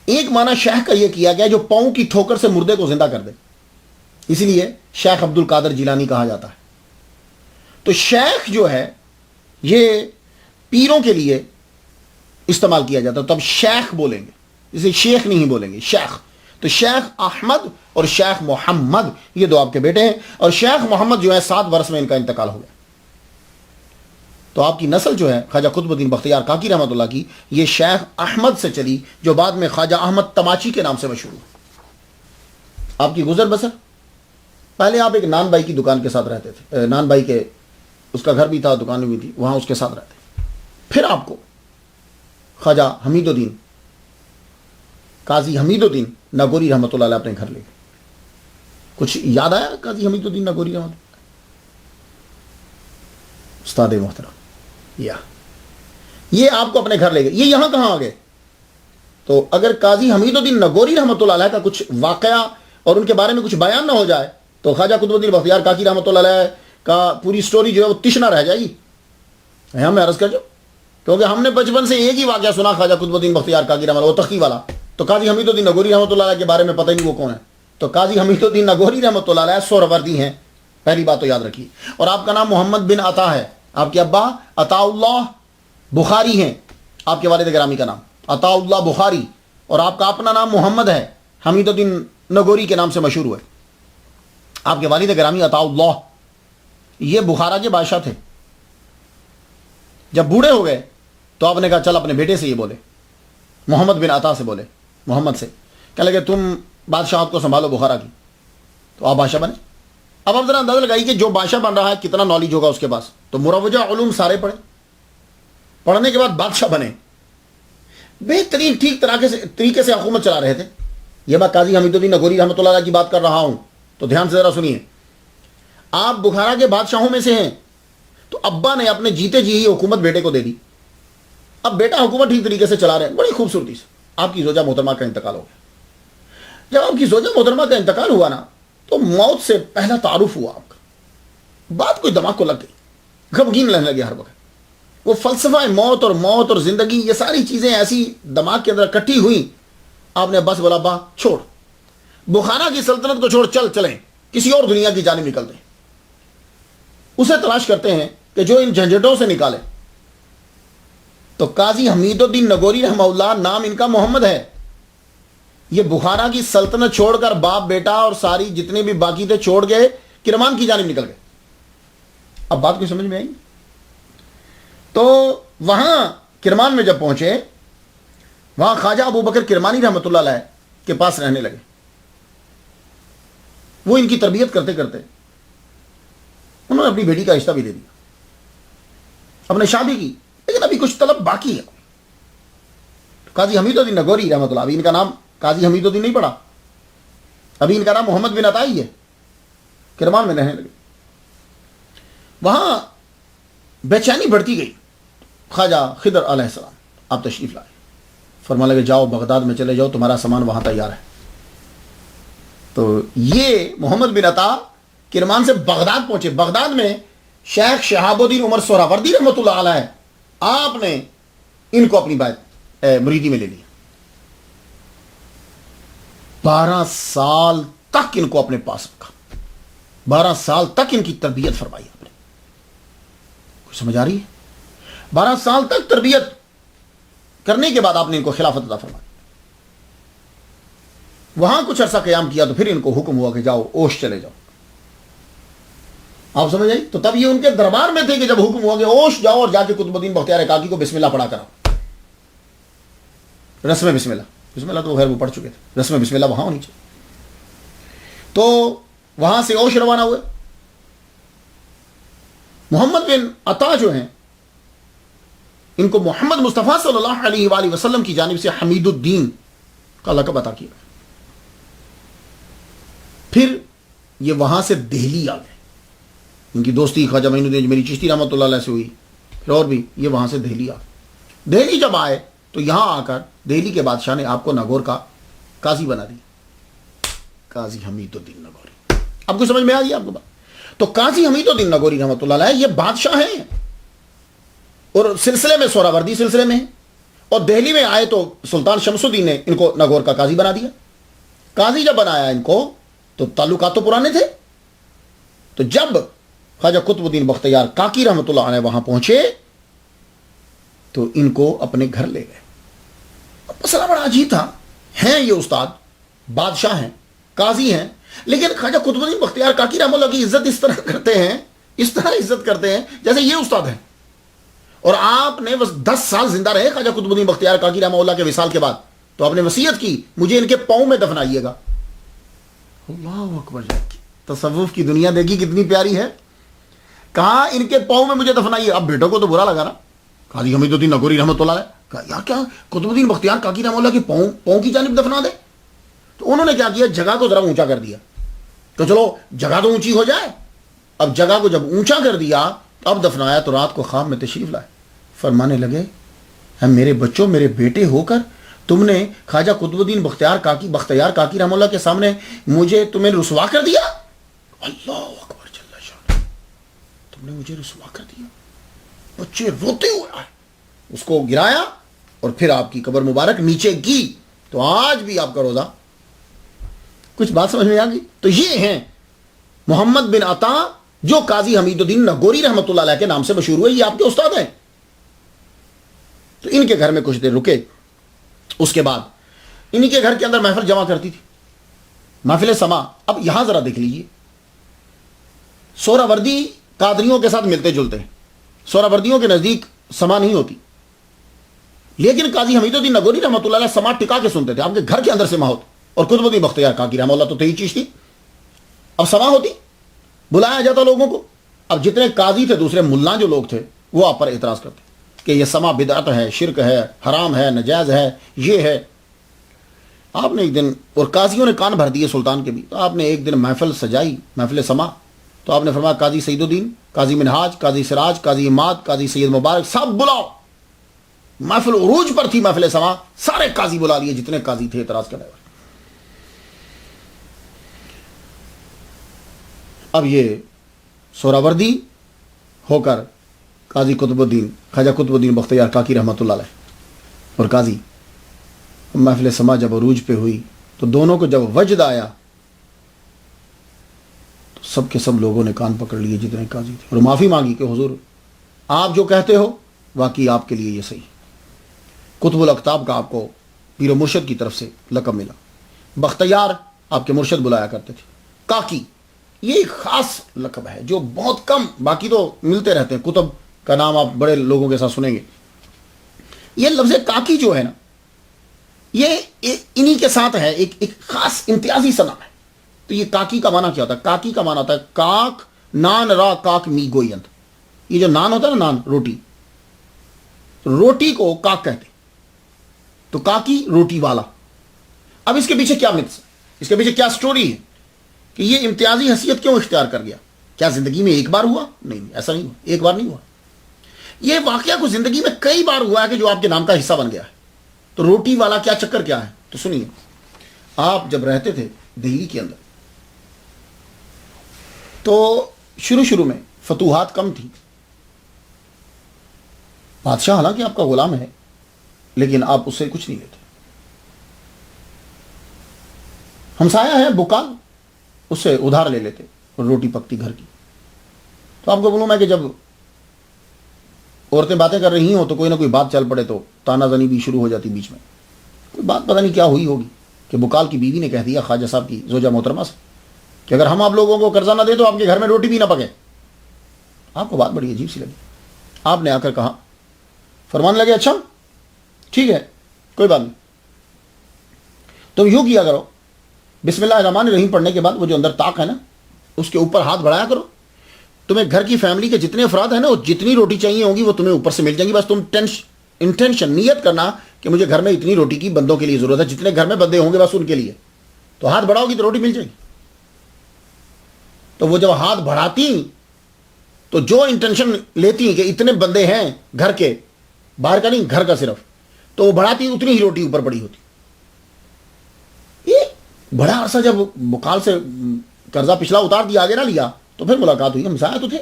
ایک معنی شیخ کا یہ کیا گیا جو پاؤں کی ٹھوکر سے مردے کو زندہ کر دے. اسی لیے شیخ عبد القادر جیلانی کہا جاتا ہے. تو شیخ جو ہے یہ پیروں کے لیے استعمال کیا جاتا ہے، تو اب شیخ بولیں گے، اسے شیخ نہیں بولیں گے، شیخ. تو شیخ احمد اور شیخ محمد یہ دو آپ کے بیٹے ہیں، اور شیخ محمد جو ہے 7 برس میں ان کا انتقال ہو گیا. تو آپ کی نسل جو ہے خواجہ قطب الدین بختیار کاکی رحمۃ اللہ کی، یہ شیخ احمد سے چلی، جو بعد میں خواجہ احمد تماچی کے نام سے مشہور ہوئی. آپ کی گزر بسر، پہلے آپ ایک نان بھائی کی دکان کے ساتھ رہتے تھے، نان بھائی کے اس کا گھر بھی تھا، دکان بھی تھی، وہاں اس کے ساتھ رہتے. پھر آپ کو خواجہ حمید الدین، قاضی حمید الدین ناگوری رحمۃ اللہ علیہ اپنے گھر لے گئے. کچھ یاد آیا قاضی حمید الدین ناگوری رحمۃ اللہ؟ استاد محترم، یہ آپ کو اپنے گھر لے گئے. یہ یہاں کہاں آ گئے؟ تو اگر قاضی حمید الدین ناگوری رحمۃ اللہ علیہ کا کچھ واقعہ اور ان کے بارے میں کچھ بیان نہ ہو جائے تو خواجہ قطب الدین بختیار کاکی رحمۃ اللہ علیہ کا پوری سٹوری جو ہے وہ تشنا رہ جائے گی. میں عرض کر جو، کیونکہ ہم نے بچپن سے ایک ہی واقعہ سنا خواجہ قطب الدین بختیار کاکی رحمۃ اللہ، وہ تختی والا. تو قاضی حمید الدین ناگوری رحمۃ اللہ علیہ کے بارے میں پتہ ہی نہیں وہ کون ہے. تو قاضی حمید الدین ناگوری رحمۃ اللہ علیہ سہروردی ہیں، پہلی بات تو یاد رکھیے. اور آپ کا نام محمد بن عطا ہے، آپ کے ابا عطا اللہ بخاری ہیں، آپ کے والد گرامی کا نام عطا اللہ بخاری، اور آپ کا اپنا نام محمد ہے، حمید الدین ناگوری کے نام سے مشہور ہوئے. آپ کے والد گرامی عطا اللہ یہ بخارا کے بادشاہ تھے. جب بوڑھے ہو گئے تو آپ نے کہا چل اپنے بیٹے سے یہ بولے، محمد بن عطا سے بولے، محمد سے کہنے لگے تم بادشاہت کو سنبھالو بخارا کی. تو آپ بادشاہ بنے. اب آپ ذرا اندازہ لگائیے کہ جو بادشاہ بن رہا ہے کتنا نالج ہوگا اس کے پاس. تو مروجہ علوم سارے پڑھے، پڑھنے کے بعد بادشاہ بنے، بہترین ٹھیک طریقے سے حکومت چلا رہے تھے. یہ میں قاضی حمید الدین ناگوری رحمۃ اللہ علیہ کی بات کر رہا ہوں، تو دھیان سے ذرا سنیے. آپ بخارا کے بادشاہوں میں سے ہیں، تو ابا نے اپنے جیتے جی ہی حکومت بیٹے کو دے دی. اب بیٹا حکومت ٹھیک طریقے سے چلا رہے ہیں، بڑی خوبصورتی سے. آپ کی زوجہ محترمہ کا انتقال ہو گیا. جب آپ کی زوجہ محترمہ کا انتقال ہوا نا، تو موت سے پہلا تعارف ہوا آپ کا. بات کوئی دماغ کو لگ گئی، غمگین رہنے لگے ہر وقت. وہ فلسفہ موت اور زندگی، یہ ساری چیزیں ایسی دماغ کے اندر اکٹھی ہوئی. آپ نے بس بولا با چھوڑ، بخارا کی سلطنت کو چھوڑ، چلیں کسی اور دنیا کی جانب نکل دیں. اسے تلاش کرتے ہیں کہ جو ان جھنجھٹوں سے نکالے. تو قاضی حمید الدین ناگوری رحمہ اللہ، نام ان کا محمد ہے. یہ بخارا کی سلطنت چھوڑ کر باپ بیٹا اور ساری جتنے بھی باقی تھے چھوڑ گئے، کرمان کی جانب نکل گئے. اب بات کوئی سمجھ میں آئی؟ تو وہاں کرمان میں جب پہنچے، وہاں خواجہ ابو بکر کرمانی رحمۃ اللہ علیہ کے پاس رہنے لگے. وہ ان کی تربیت کرتے کرتے انہوں نے اپنی بیٹی کا رشتہ بھی دے دیا، اپنے شادی کی. لیکن ابھی کچھ طلب باقی ہے. قاضی حمید الدین ناگوری رحمۃ اللہ، ابھی ان کا نام قاضی حمید الدین نہیں پڑا، ابھی ان کا نام محمد بن عطا ہی ہے. کرمان میں رہنے لگے. وہاں بے چینی بڑھتی گئی. خواجہ خضر علیہ السلام آپ تشریف لائے، فرمانے لگے جاؤ بغداد میں چلے جاؤ، تمہارا سامان وہاں تیار ہے. تو یہ محمد بن عطا کرمان سے بغداد پہنچے. بغداد میں شیخ شہاب الدین عمر سہروردی رحمۃ اللہ علیہ، آپ نے ان کو اپنی بات مریدی میں لے لیا. 12 سال تک ان کو اپنے پاس رکھا، 12 سال تک ان کی تربیت فرمائی آپ نے. کوئی سمجھ آ رہی ہے؟ 12 سال تک تربیت کرنے کے بعد آپ نے ان کو خلافت عطا فرمائی. وہاں کچھ عرصہ قیام کیا تو پھر ان کو حکم ہوا کہ جاؤ اوش چلے جاؤ. آپ سمجھ آئی؟ تو تب یہ ان کے دربار میں تھے کہ جب حکم ہوا کہ اوش جاؤ اور جا کے قطب الدین بختیار کاکی کو بسم اللہ پڑھا کراؤ. رسم بسم اللہ تو خیر وہ پڑھ چکے تھے، رسم بسم اللہ وہاں ہونی چاہیے. تو وہاں سے اوش روانہ ہوئے. محمد بن عطا جو ہیں، ان کو محمد مصطفیٰ صلی اللہ علیہ وآلہ وسلم کی جانب سے حمید الدین کا لقب عطا کیا. پھر یہ وہاں سے دہلی آ گئے. ان کی دوستی خواجہ معین الدین میری چشتی رحمۃ اللہ علیہ سے ہوئی، پھر اور بھی یہ وہاں سے دہلی آ گئے. دہلی جب آئے تو یہاں آ کر دہلی کے بادشاہ نے آپ کو ناگور کا قاضی بنا دیا، قاضی حمید الدین ناگوری. اب کو سمجھ میں آ گئی آپ کو بات؟ تو قاضی حمید الدین ناگوری رحمۃ اللہ علیہ یہ بادشاہ ہیں اور سلسلے میں سہروردی سلسلے میں ہیں. اور دہلی میں آئے تو سلطان شمس الدین نے ان کو ناگور کا قاضی بنا دیا. قاضی جب بنایا ان کو تو تعلقات تو پرانے تھے. تو جب خواجہ قطب الدین بختیار کاکی رحمۃ اللہ علیہ وہاں پہنچے تو ان کو اپنے گھر لے گئے. اب مسئلہ بڑا عجیب تھا. ہیں یہ استاد، بادشاہ ہیں، قاضی ہیں، لیکن خواجہ قطب الدین بختیار کاکی رحمۃ اللہ کی عزت اس طرح کرتے ہیں، اس طرح عزت کرتے ہیں جیسے یہ استاد ہیں. اور آپ نے بس 10 سال زندہ رہے خواجہ قطب الدین بختیار کاکی رحمۃ اللہ کے وصال کے بعد، تو آپ نے وصیت کی مجھے ان کے پاؤں میں دفنائیے گا. اللہ اکبر. تصوف کی دنیا دیکھی کتنی پیاری ہے. کہا ان کے پاؤں میں مجھے دفنائیے. اب بیٹوں کو تو برا لگا نا. قاضی حمید الدین نگوری رحمۃ اللہ علیہ کہا یار کیا قطب الدین بختیار کاکی رحمۃ اللہ کے پاؤں کی جانب دفنا دے. تو انہوں نے کیا کیا، جگہ کو ذرا اونچا کر دیا. تو چلو جگہ تو اونچی ہو جائے. اب جگہ کو جب اونچا کر دیا تو اب دفنایا تو رات کو خواب میں تشریف لائے. فرمانے لگے اے میرے بچوں، میرے بیٹے ہو کر تم نے خواجہ قطب الدین بختیار کاکی رحمۃ اللہ کے سامنے تمہیں رسوا کر دیا. اللہ اکبر جل شانہ. تم نے مجھے رسوا کر دیا. بچے روتے ہوئے آئے، اس کو گرایا اور پھر آپ کی قبر مبارک نیچے کی. تو آج بھی آپ کا روزہ. کچھ بات سمجھ میں آ گئی؟ تو یہ ہیں محمد بن عطا جو قاضی حمید الدین نگوری رحمۃ اللہ علیہ کے نام سے مشہور ہوئے. یہ آپ کے استاد ہیں. تو ان کے گھر میں کچھ دیر رکے. اس کے بعد انہی کے گھر کے اندر محفل جمع کرتی تھی، محفل سما. اب یہاں ذرا دیکھ لیجیے، سہراوردی قادریوں کے ساتھ ملتے جلتے ہیں. سہراوردیوں کے نزدیک سما نہیں ہوتی، لیکن قاضی حمید الدین نگوری رحمۃ اللہ علیہ سما ٹکا کے سنتے تھے. آپ کے گھر کے اندر سما ہوتی. اور قطب الدین بختیار کاکی رحمۃ اللہ تو تھی چیز تھی. اب سما ہوتی، بلایا جاتا لوگوں کو. اب جتنے قاضی تھے، دوسرے ملا جو لوگ تھے، وہ آپ پر اعتراض کرتے کہ یہ سما بدعت ہے، شرک ہے، حرام ہے، نجائز ہے، یہ ہے. آپ نے ایک دن، اور قاضیوں نے کان بھر دیے سلطان کے بھی، تو آپ نے ایک دن محفل سجائی، محفل سما. تو آپ نے فرمایا قاضی سعید الدین، قاضی منہاج، قاضی سراج، قاضی اماد، قاضی سید مبارک، سب بلاؤ. محفل عروج پر تھی محفل سما. سارے قاضی بلا لیے جتنے قاضی تھے اعتراض کرنے والے. اب یہ سہراوردی ہو کر قاضی قطب الدین، خواجہ قطب الدین بختیار کاکی رحمۃ اللہ علیہ اور قاضی، محفل سما جب عروج پہ ہوئی تو دونوں کو جب وجد آیا تو سب کے سب لوگوں نے کان پکڑ لیے جتنے قاضی تھے، اور معافی مانگی کہ حضور آپ جو کہتے ہو واقعی آپ کے لیے یہ صحیح. قطب الاقطاب کا آپ کو پیر و مرشد کی طرف سے لقب ملا. بختیار آپ کے مرشد بلایا کرتے تھے. کاکی یہ ایک خاص لقب ہے جو بہت کم، باقی تو ملتے رہتے ہیں. قطب کا نام آپ بڑے لوگوں کے ساتھ سنیں گے. یہ لفظ کاکی جو ہے نا، یہ انہی کے ساتھ ہے، ایک خاص امتیازی سا نام ہے. تو یہ کاکی کا معنی کیا ہوتا ہے؟ کاکی کا معنی ہوتا ہے کاک، نان را کاک می گویند. یہ جو نان ہوتا ہے نا، نان روٹی، روٹی کو کاک کہتے. تو کاکی روٹی والا. اب اس کے پیچھے کیا متس، اس کے پیچھے کیا سٹوری ہے کہ یہ امتیازی حیثیت کیوں اختیار کر گیا؟ کیا زندگی میں ایک بار ہوا؟ نہیں، ایسا نہیں ہوا. ایک بار نہیں ہوا. یہ واقعہ کو زندگی میں کئی بار ہوا ہے کہ جو آپ کے نام کا حصہ بن گیا ہے. تو روٹی والا کیا چکر کیا ہے؟ تو سنیے، آپ جب رہتے تھے دہلی کے اندر تو شروع میں فتوحات کم تھی. بادشاہ حالانکہ آپ کا غلام ہے لیکن آپ اس سے کچھ نہیں لیتے. ہمسایہ ہے بکال، اس سے ادھار لے لیتے اور روٹی پکتی گھر کی. تو آپ کو معلوم ہے کہ جب عورتیں باتیں کر رہی ہوں تو کوئی نہ کوئی بات چل پڑے تو تانا زنی بھی شروع ہو جاتی بیچ میں. کوئی بات پتہ نہیں کیا ہوئی ہوگی کہ بکال کی بیوی نے کہہ دیا خواجہ صاحب کی زوجہ محترمہ سے کہ اگر ہم آپ لوگوں کو قرضہ نہ دے تو آپ کے گھر میں روٹی بھی نہ پکے. آپ کو بات بڑی عجیب سی لگی. آپ نے آ کر کہا، فرمانے لگے اچھا ٹھیک ہے کوئی بات نہیں، تم یوں کیا کرو، بسم اللہ الرحمن الرحیم پڑھنے کے بعد وہ جو اندر طاق ہے نا اس کے اوپر ہاتھ بڑھایا کرو. تمہیں گھر کی فیملی کے جتنے افراد ہیں نا، وہ جتنی روٹی چاہیے ہوگی وہ تمہیں اوپر سے مل جائیں گی. بس تم انٹینشن، نیت کرنا کہ مجھے گھر میں اتنی روٹی کی بندوں کے لیے ضرورت ہے، جتنے گھر میں بندے ہوں گے بس ان کے لیے. تو ہاتھ بڑھاؤ گی تو روٹی مل جائے گی. تو وہ جب ہاتھ بڑھاتی تو جو انٹینشن لیتی کہ اتنے بندے ہیں گھر کے، باہر کا نہیں گھر کا صرف، تو وہ بڑھاتی اتنی ہی روٹی اوپر پڑی ہوتی. یہ بڑا عرصہ جب بکال سے قرضہ پچھلا اتار دیا، آگے نہ لیا، تو پھر ملاقات ہوئی. ہمسایہ تو تھے.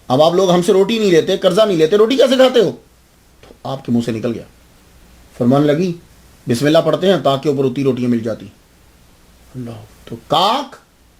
اب آپ لوگ ہم سے روٹی نہیں لیتے، قرضہ نہیں لیتے، روٹی کیسے کھاتے ہو؟ تو آپ کے منہ سے نکل گیا، فرمان لگی بسم اللہ پڑھتے ہیں تاکہ اوپر اتنی روٹیاں مل جاتی. اللہ. تو کاک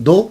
2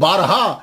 12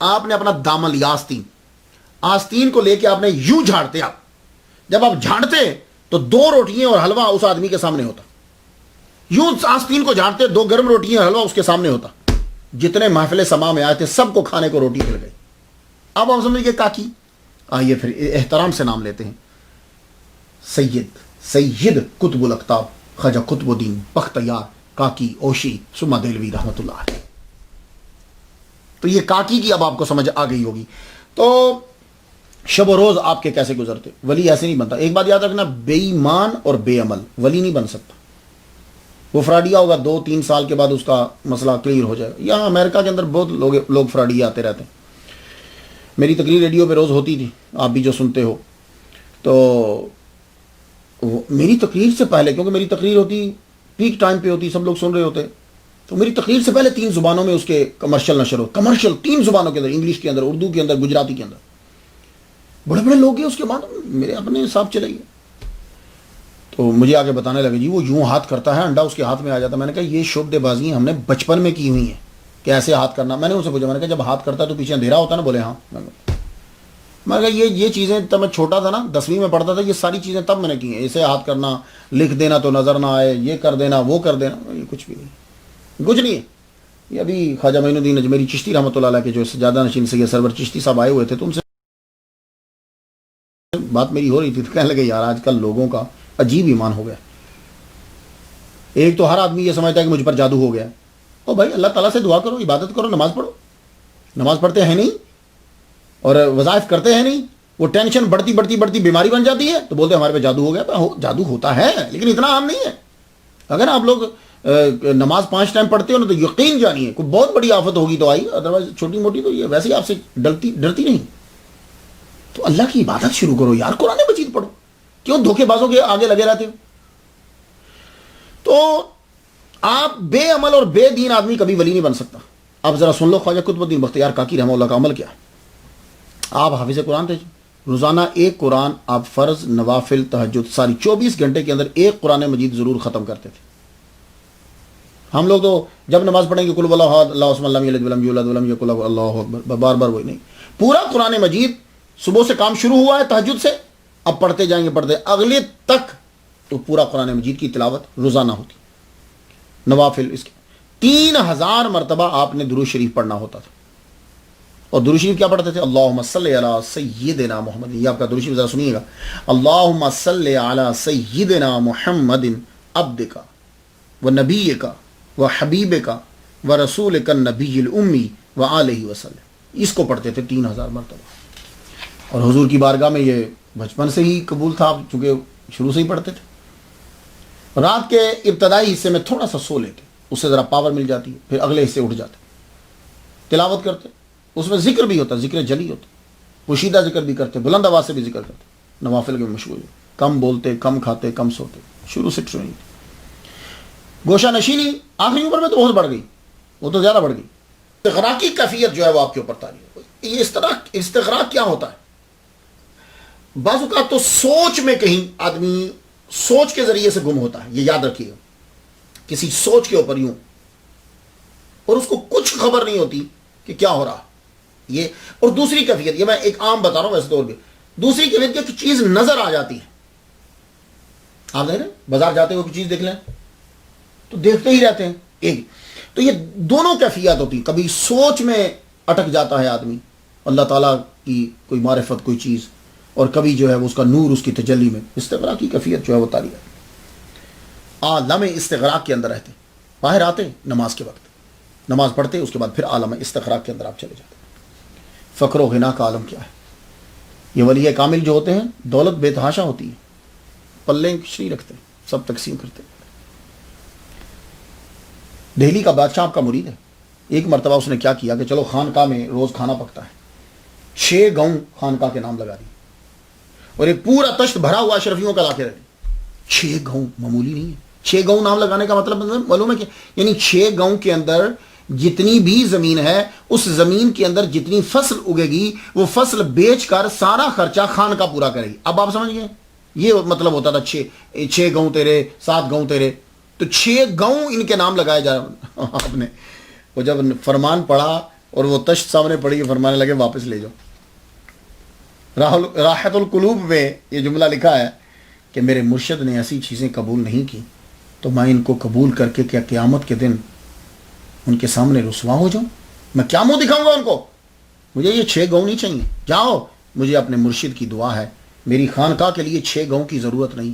آپ نے اپنا دامن لیا آستین کو لے کے آپ نے یوں جھاڑتے. آپ جب آپ جھاڑتے تو 2 روٹیاں اور حلوہ اس آدمی کے سامنے ہوتا. یوں آستین کو جھاڑتے 2 گرم روٹیاں اور حلوہ اس کے سامنے ہوتا. جتنے محفل سما میں آئے تھے سب کو کھانے کو روٹی مل گئی. اب آپ سمجھ گئے کاکی. آئیے پھر احترام سے نام لیتے ہیں. سید قطب الاقطاب خواجہ قطب الدین بختیار کاکی اوشی سما دہلوی رحمۃ اللہ علیہ. تو یہ کاکی کی اب آپ کو سمجھ آ گئی ہوگی. تو شب و روز آپ کے کیسے گزرتے. ولی ایسے نہیں بنتا. ایک بات یاد رکھنا, بے ایمان اور بے عمل ولی نہیں بن سکتا. وہ فراڈیا ہوگا 2-3 سال کے بعد اس کا مسئلہ کلیئر ہو جائے گا. یہاں امریکہ کے اندر بہت لوگ فراڈی آتے رہتے ہیں. میری تقریر ریڈیو پہ روز ہوتی تھی, آپ بھی جو سنتے ہو. تو میری تقریر سے پہلے, کیونکہ میری تقریر ہوتی پیک ٹائم پہ ہوتی, سب لوگ سن رہے ہوتے, تو میری تقریر سے پہلے 3 زبانوں میں اس کے کمرشل نشر ہو. کمرشل 3 زبانوں کے اندر, انگلش کے اندر, اردو کے اندر, گجراتی کے اندر. بڑے بڑے لوگ ہیں. اس کے بعد میرے اپنے حساب چلے گئے. تو مجھے آگے بتانے لگے جی وہ یوں ہاتھ کرتا ہے, انڈا اس کے ہاتھ میں آ جاتا. میں نے کہا یہ شعبدے بازی ہم نے بچپن میں کی ہوئی ہیں کہ ایسے ہاتھ کرنا. میں نے ان سے پوچھا, میں نے کہا جب ہاتھ کرتا ہے تو پیچھے اندھیرا ہوتا ہے نا. بولے ہاں. میں نے کہا یہ چیزیں تب میں چھوٹا تھا نا, 10ویں میں پڑھتا تھا, یہ ساری چیزیں تب میں نے کی ہیں. ایسے ہاتھ کرنا, لکھ دینا تو نظر نہ آئے, یہ کر دینا, وہ کر دینا, یہ کچھ بھی نہیں, کچھ نہیں ہے. یہ ابھی خواجہ معین الدین اجمیری چشتی رحمۃ اللہ علیہ کے جو سجادہ نشین سید سرور چشتی صاحب آئے ہوئے تھے, تو ان سے بات میری ہو رہی تھی. تو کہنے لگے یار آج کل لوگوں کا عجیب ایمان ہو گیا. ایک تو ہر آدمی یہ سمجھتا ہے کہ مجھ پر جادو ہو گیا. او بھائی اللہ تعالیٰ سے دعا کرو, عبادت کرو, نماز پڑھو. نماز پڑھتے ہیں نہیں اور وظائف کرتے ہیں نہیں. وہ ٹینشن بڑھتی بڑھتی بڑھتی بیماری بن جاتی ہے, تو بولتے ہیں ہمارے پہ جادو ہو گیا. جادو ہوتا ہے لیکن اتنا عام نہیں ہے. اگر آپ لوگ نماز 5 ٹائم پڑھتے ہو نا, تو یقین جانیے کوئی بہت بڑی آفت ہوگی تو آئی, ادروائز چھوٹی موٹی تو یہ ویسے ہی آپ سے ڈرتی نہیں. تو اللہ کی عبادت شروع کرو یار, قرآن مجید پڑھو. کیوں دھوکے بازوں کے آگے لگے رہتے ہو؟ تو آپ بے عمل اور بے دین آدمی کبھی ولی نہیں بن سکتا. آپ ذرا سن لو خواجہ قطب الدین بختیار کاکی رحمہ اللہ کا عمل کیا. آپ حافظ قرآن تھے, روزانہ 1 قرآن آپ فرض, نوافل, تہجد ساری 24 گھنٹے کے اندر 1 قرآن مجید ضرور ختم کرتے تھے. ہم لوگ تو جب نماز پڑھیں گے قل اللہ احد اللہ الصمد لم یلد ولم یولد ولم یکن لہ اللہ اکبر, بار بار وہی نہیں. پورا قرآن مجید صبح سے کام شروع ہوا ہے تہجد سے, اب پڑھتے جائیں گے پڑھتے اگلے تک. تو پورا قرآن مجید کی تلاوت روزانہ ہوتی. نوافل اس کے 3000 مرتبہ آپ نے درود شریف پڑھنا ہوتا تھا. اور درود شریف کیا پڑھتے تھے؟ اللہم صلی علی سیدنا محمد. یہ آپ کا درود شریف ذرا سنیے گا. اللہم صلی علی سیدنا محمد عبدک و نبیک و حبیبک و رسولک النبی الامی و آلہ وسلم. اس کو پڑھتے تھے 3000 مرتبہ. اور حضور کی بارگاہ میں یہ بچپن سے ہی قبول تھا, چونکہ شروع سے ہی پڑھتے تھے. رات کے ابتدائی حصے میں تھوڑا سا سو لیتے, اس سے ذرا پاور مل جاتی ہے, پھر اگلے حصے اٹھ جاتے, تلاوت کرتے. اس میں ذکر بھی ہوتا, ذکر جلی ہوتا, پوشیدہ ذکر بھی کرتے, بلند آواز سے بھی ذکر کرتے. نوافل کے مشغول, کم بولتے, کم کھاتے, کم سوتے. شروع سے ٹریننگ. گوشہ نشینی آخری عمر میں تو بہت بڑھ گئی, وہ تو زیادہ بڑھ گئی. استغراق کی کیفیت جو ہے وہ آپ کے اوپر تاری ہے. یہ استغراق کیا ہوتا ہے؟ بعض اوقات تو سوچ میں کہیں آدمی سوچ کے ذریعے سے گم ہوتا ہے. یہ یاد رکھیے گا, کسی سوچ کے اوپر یوں, اور اس کو کچھ خبر نہیں ہوتی کہ کیا ہو رہا. یہ اور دوسری کیفیت, یہ میں ایک عام بتا رہا ہوں ویسے طور پہ. دوسری کیفیت کہ چیز نظر آ جاتی ہے. آپ دیکھ رہے ہیں بازار جاتے ہوئے کوئی چیز دیکھ لیں تو دیکھتے ہی رہتے ہیں. ایک تو یہ دونوں کیفیت ہوتی ہیں. کبھی سوچ میں اٹک جاتا ہے آدمی, اللہ تعالیٰ کی کوئی معرفت کوئی چیز, اور کبھی جو ہے وہ اس کا نور اس کی تجلی میں. استغراق کی کیفیت جو ہے وہ تاری ہے. عالم استغراق کے اندر رہتے, باہر آتے نماز کے وقت, نماز پڑھتے, اس کے بعد پھر عالم استغراق کے اندر آپ چلے جاتے. فقر و غنا کا عالم کیا ہے؟ یہ ولی کامل جو ہوتے ہیں دولت بے تحاشا ہوتی ہے, پلے کچھ نہیں رکھتے, سب تقسیم کرتے. دہلی کا بادشاہ آپ کا مرید ہے. ایک مرتبہ اس نے کیا کیا کہ چلو خانقاہ میں روز کھانا پکتا ہے, 6 گاؤں خانقاہ کے نام لگا دی, اور ایک پورا تشت بھرا ہوا اشرفیوں کا لا کے رکھ. 6 گاؤں معمولی نہیں ہے. 6 گاؤں نام لگانے کا مطلب معلوم ہے کہ یعنی 6 گاؤں کے اندر جتنی بھی زمین ہے, اس زمین کے اندر جتنی فصل اگے گی وہ فصل بیچ کر سارا خرچہ خانقاہ پورا کرے گی. اب آپ سمجھ گئے, یہ مطلب ہوتا تھا 6 گاؤں تیرے, 7 گاؤں تیرے. تو 6 گاؤں ان کے نام لگائے جا. آپ نے وہ جب فرمان پڑھا اور وہ تشت سامنے پڑی، فرمانے لگے واپس لے جاؤ۔ راحت القلوب میں یہ جملہ لکھا ہے کہ میرے مرشد نے ایسی چیزیں قبول نہیں کی تو میں ان کو قبول کر کے کیا قیامت کے دن ان کے سامنے رسوا ہو جاؤں؟ میں کیا منہ دکھاؤں گا ان کو؟ مجھے یہ 6 گاؤں نہیں چاہیے، جاؤ، مجھے اپنے مرشد کی دعا ہے، میری خانقاہ کے لیے 6 گاؤں کی ضرورت نہیں۔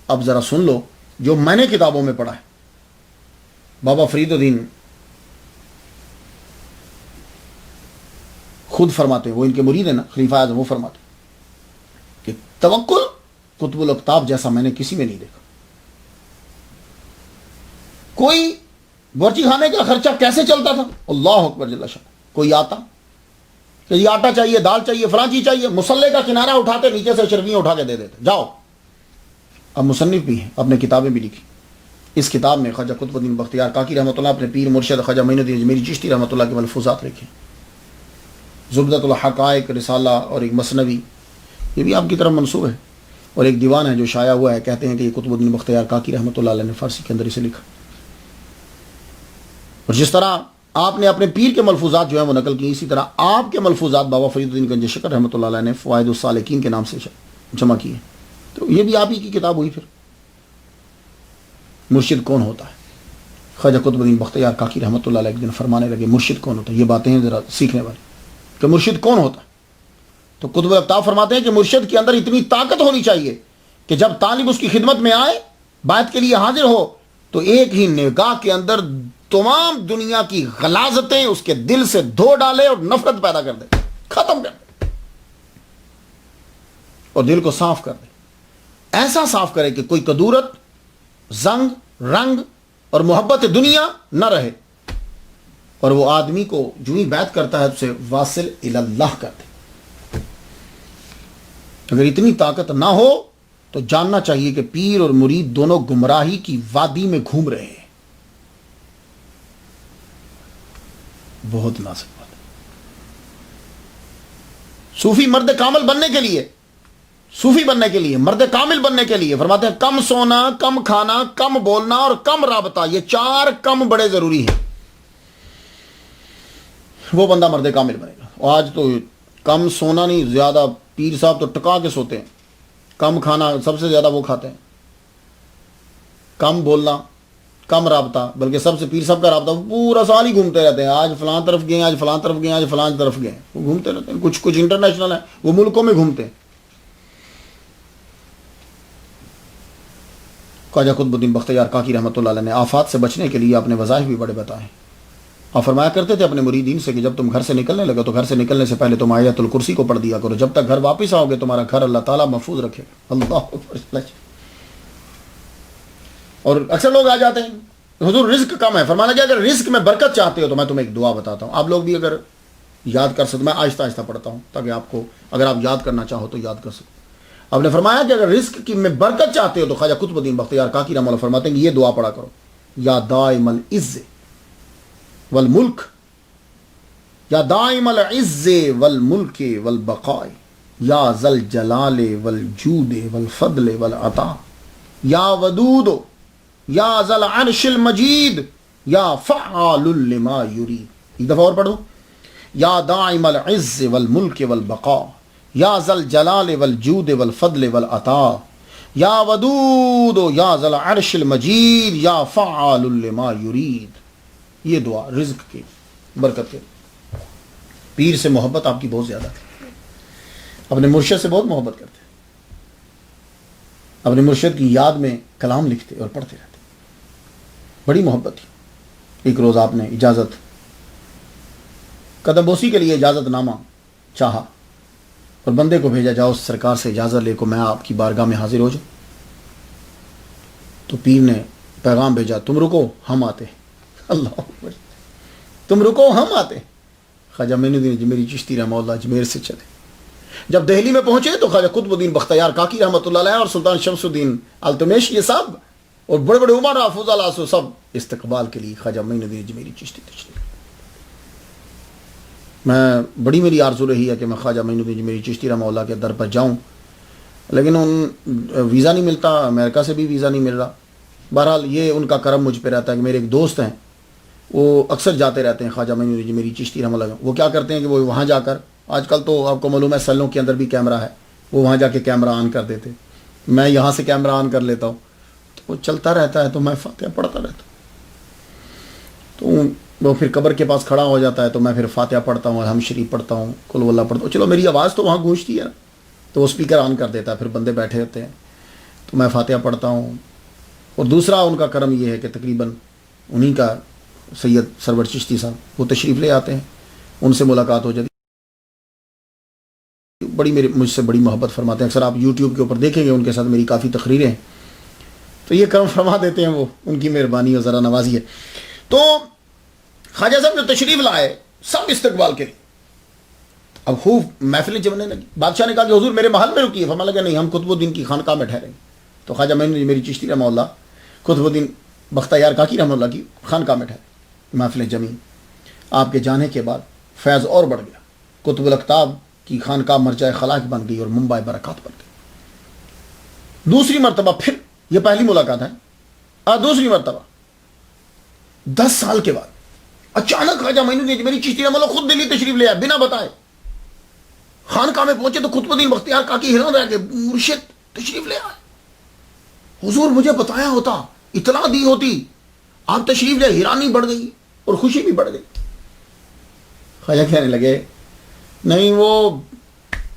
اب ذرا سن لو جو میں نے کتابوں میں پڑھا ہے۔ بابا فرید الدین خود فرماتے ہیں، وہ ان کے مرید ہیں نا، خلیفہ اعظم، وہ فرماتے ہیں کہ توکل قطب الاقطاب جیسا میں نے کسی میں نہیں دیکھا۔ کوئی بورچی کھانے کا خرچہ کیسے چلتا تھا؟ اللہ اکبر جل شان، کوئی آتا کہ یہ آٹا چاہیے، دال چاہیے، فلاں چیز چاہیے، مسلح کا کنارہ اٹھاتے نیچے سے شرفیاں اٹھا کے دے دیتے، جاؤ۔ اب مصنف بھی ہیں، اپنے کتابیں بھی لکھی۔ اس کتاب میں خواجہ قطب الدین بختیار کاکی رحمۃ اللہ اپنے پیر مرشد خواجہ معین الدین اجمیری چشتی رحمۃ اللہ کے ملفوظات لکھے، زبدۃ الحقائق رسالہ اور ایک مثنوی، یہ بھی آپ کی طرف منسوب ہے، اور ایک دیوان ہے جو شائع ہوا ہے، کہتے ہیں کہ یہ قطب الدین بختیار کاکی رحمۃ اللہ علیہ نے فارسی کے اندر اسے لکھا۔ اور جس طرح آپ نے اپنے پیر کے ملفوظات جو ہیں وہ نقل کی، اسی طرح آپ کے ملفوظات بابا فرید الدین گنج شکر رحمۃ اللہ علیہ نے فوائد السالکین کے نام سے جمع کیے، تو یہ بھی آپ ہی کی کتاب ہوئی۔ پھر مرشد کون ہوتا ہے؟ خواجہ قطب الدین بختیار کاکی رحمۃ اللہ علیہ ایک دن فرمانے لگے مرشد کون ہوتا ہے؟ یہ باتیں ہیں ذرا سیکھنے والی کہ مرشد کون ہوتا ہے۔ تو قطب الاقطاب فرماتے ہیں کہ مرشد کے اندر اتنی طاقت ہونی چاہیے کہ جب طالب اس کی خدمت میں آئے، بات کے لیے حاضر ہو، تو ایک ہی نگاہ کے اندر تمام دنیا کی غلاظتیں اس کے دل سے دھو ڈالے اور نفرت پیدا کر دے، ختم کر دے، اور دل کو صاف کر دے، ایسا صاف کرے کہ کوئی کدورت، زنگ، رنگ اور محبت دنیا نہ رہے، اور وہ آدمی کو جو ہی بیعت کرتا ہے اسے واصل اللہ کر دے۔ اگر اتنی طاقت نہ ہو تو جاننا چاہیے کہ پیر اور مرید دونوں گمراہی کی وادی میں گھوم رہے ہیں۔ بہت نازک بات ہے۔ صوفی مرد کامل بننے کے لیے، صوفی بننے کے لیے، مرد کامل بننے کے لیے فرماتے ہیں کم سونا، کم کھانا، کم بولنا اور کم رابطہ، یہ 4 کم بڑے ضروری ہیں، وہ بندہ مرد کامل بنے گا۔ اور آج تو کم سونا نہیں، زیادہ پیر صاحب تو ٹکا کے سوتے ہیں، کم کھانا سب سے زیادہ وہ کھاتے ہیں، کم بولنا، کم رابطہ، بلکہ سب سے پیر صاحب کا رابطہ پورا سال ہی گھومتے رہتے ہیں، آج فلاں طرف گئے، آج فلاں طرف گئے، آج فلاں طرف گئے، وہ گھومتے رہتے ہیں۔ کچھ انٹرنیشنل ہیں، وہ ملکوں میں گھومتے ہیں۔ خواجہ قطب الدین بختیار کاکی رحمۃ اللہ علیہ نے آفات سے بچنے کے لیے اپنے وظائف بھی بڑے بتائے، اور فرمایا کرتے تھے اپنے مریدین سے کہ جب تم گھر سے نکلنے لگے تو گھر سے نکلنے سے پہلے تم آیت الکرسی کو پڑھ دیا کرو، جب تک گھر واپس آؤ گے تمہارا گھر اللہ تعالیٰ محفوظ رکھے گا۔ اللہ اکبر۔ اور اکثر لوگ آ جاتے ہیں حضور رزق کم ہے، فرمانا کہ اگر رزق میں برکت چاہتے ہو تو میں تمہیں ایک دعا بتاتا ہوں، آپ لوگ بھی اگر یاد کر سکتے، میں آہستہ آہستہ پڑھتا ہوں تاکہ آپ کو اگر آپ یاد کرنا چاہو تو یاد کر سکو۔ آپ نے فرمایا کہ اگر رزق کی میں برکت چاہتے ہو تو خواجہ قطب الدین بختیار کاکی رحمۃ اللہ فرماتے ہیں کہ یہ دعا پڑھا کرو، یا دائم العز والملک، یا دائم العز والملک والبقاء، یا ذل جلال والجود والفضل والعطاء، یا ودود، یا ذل عرش المجید، یا فعال لما یرید۔ ایک دفعہ اور پڑھو، یا دائم العز والملک والبقاء، یا ذل جلال والجود والفضل والعطاء، یا ودود، یا ذل عرش المجید، یا فعال لما یرید۔ یہ دعا رزق کی برکت کے، پیر سے محبت آپ کی بہت زیادہ ہے، اپنے مرشد سے بہت محبت کرتے، اپنے مرشد کی یاد میں کلام لکھتے اور پڑھتے رہتے، بڑی محبت تھی۔ ایک روز آپ نے اجازت، قدم بوسی کے لیے اجازت نامہ چاہا اور بندے کو بھیجا، جاؤ سرکار سے اجازت لے کو میں آپ کی بارگاہ میں حاضر ہو جاؤں۔ تو پیر نے پیغام بھیجا، تم رکو ہم آتے ہیں۔ اللہ اکبر، تم رکو ہم آتے ہیں۔ خواجہ معین الدین اجمیری چشتی رحمہ اللہ اجمیر سے چلے، جب دہلی میں پہنچے تو خواجہ قطب الدین بختیار کاکی رحمۃ اللہ علیہ اور سلطان شمس الدین التمش یہ سب اور بڑے بڑے عمرا افضل اللہ سب استقبال کے لیے خواجہ معین الدین اجمیری چشتی تشریف۔ میں بڑی میری آرزو رہی ہے کہ میں خواجہ معین الدین اجمیری چشتی رحمہ اللہ کے در پر جاؤں، لیکن ویزا نہیں ملتا، امریکہ سے بھی ویزا نہیں مل رہا۔ بہرحال یہ ان کا کرم مجھ پہ رہتا ہے کہ میرے ایک دوست ہیں وہ اکثر جاتے رہتے ہیں خواجہ معین الدین میری چشتی رحمۃ اللہ، وہ کیا کرتے ہیں کہ وہ وہاں جا کر، آج کل تو آپ کو معلوم ہے سلوں کے اندر بھی کیمرہ ہے، وہ وہاں جا کے کیمرہ آن کر دیتے، میں یہاں سے کیمرہ آن کر لیتا ہوں، تو وہ چلتا رہتا ہے تو میں فاتحہ پڑھتا رہتا ہوں، تو وہ پھر قبر کے پاس کھڑا ہو جاتا ہے تو میں پھر فاتحہ پڑھتا ہوں، الحمد شریف پڑھتا ہوں، قل واللہ پڑھتا ہوں، چلو میری آواز تو وہاں گونجتی ہے نا، تو وہ اسپیکر آن کر دیتا ہے، پھر بندے بیٹھے ہوتے ہیں تو میں فاتحہ پڑھتا ہوں۔ اور دوسرا ان کا کرم یہ ہے کہ تقریباً انہی کا سید سرور چشتی صاحب وہ تشریف لے آتے ہیں، ان سے ملاقات ہو جاتی، بڑی مجھ سے بڑی محبت فرماتے ہیں، اکثر آپ یوٹیوب کے اوپر دیکھیں گے ان کے ساتھ میری کافی تقریریں ہیں، تو یہ کرم فرما دیتے ہیں، وہ ان کی مہربانی اور ذرا نوازی ہے۔ تو خواجہ صاحب جو تشریف لائے سب استقبال کے لیے، اب خوب محفلیں جمنے لگی، بادشاہ نے کہا کہ حضور میرے محل میں رکیے، فرمانے لگا نہیں ہم قطب الدین کی خانقاہ میں ٹھہریں گے، تو خواجہ معین میری چشتی رحمہ اللہ قطب الدین بختیار کاکی رحمہ اللہ کی خانقاہ میں ٹھہرے، محفلیں جمی، آپ کے جانے کے بعد فیض اور بڑھ گیا، قطب الاقطاب کی خانقاہ مرجع خلاق بن گئی اور منبع برکات بن گئی۔ دوسری مرتبہ پھر، یہ پہلی ملاقات ہے، دوسری مرتبہ 10 سال کے بعد اچانک خواجہ معین الدین میری چشتی رحمہ اللہ خود دلی تشریف لے آئے بنا بتائے، خانقاہ میں پہنچے تو قطب الدین بختیار کاکی حیران رہ گئے، مرشد تشریف لے آئے، حضور مجھے بتایا ہوتا، اطلاع دی ہوتی، آپ تشریف لے، حیرانی بڑھ گئی اور خوشی بھی بڑھ گئی۔ خواجہ کہنے لگے نہیں وہ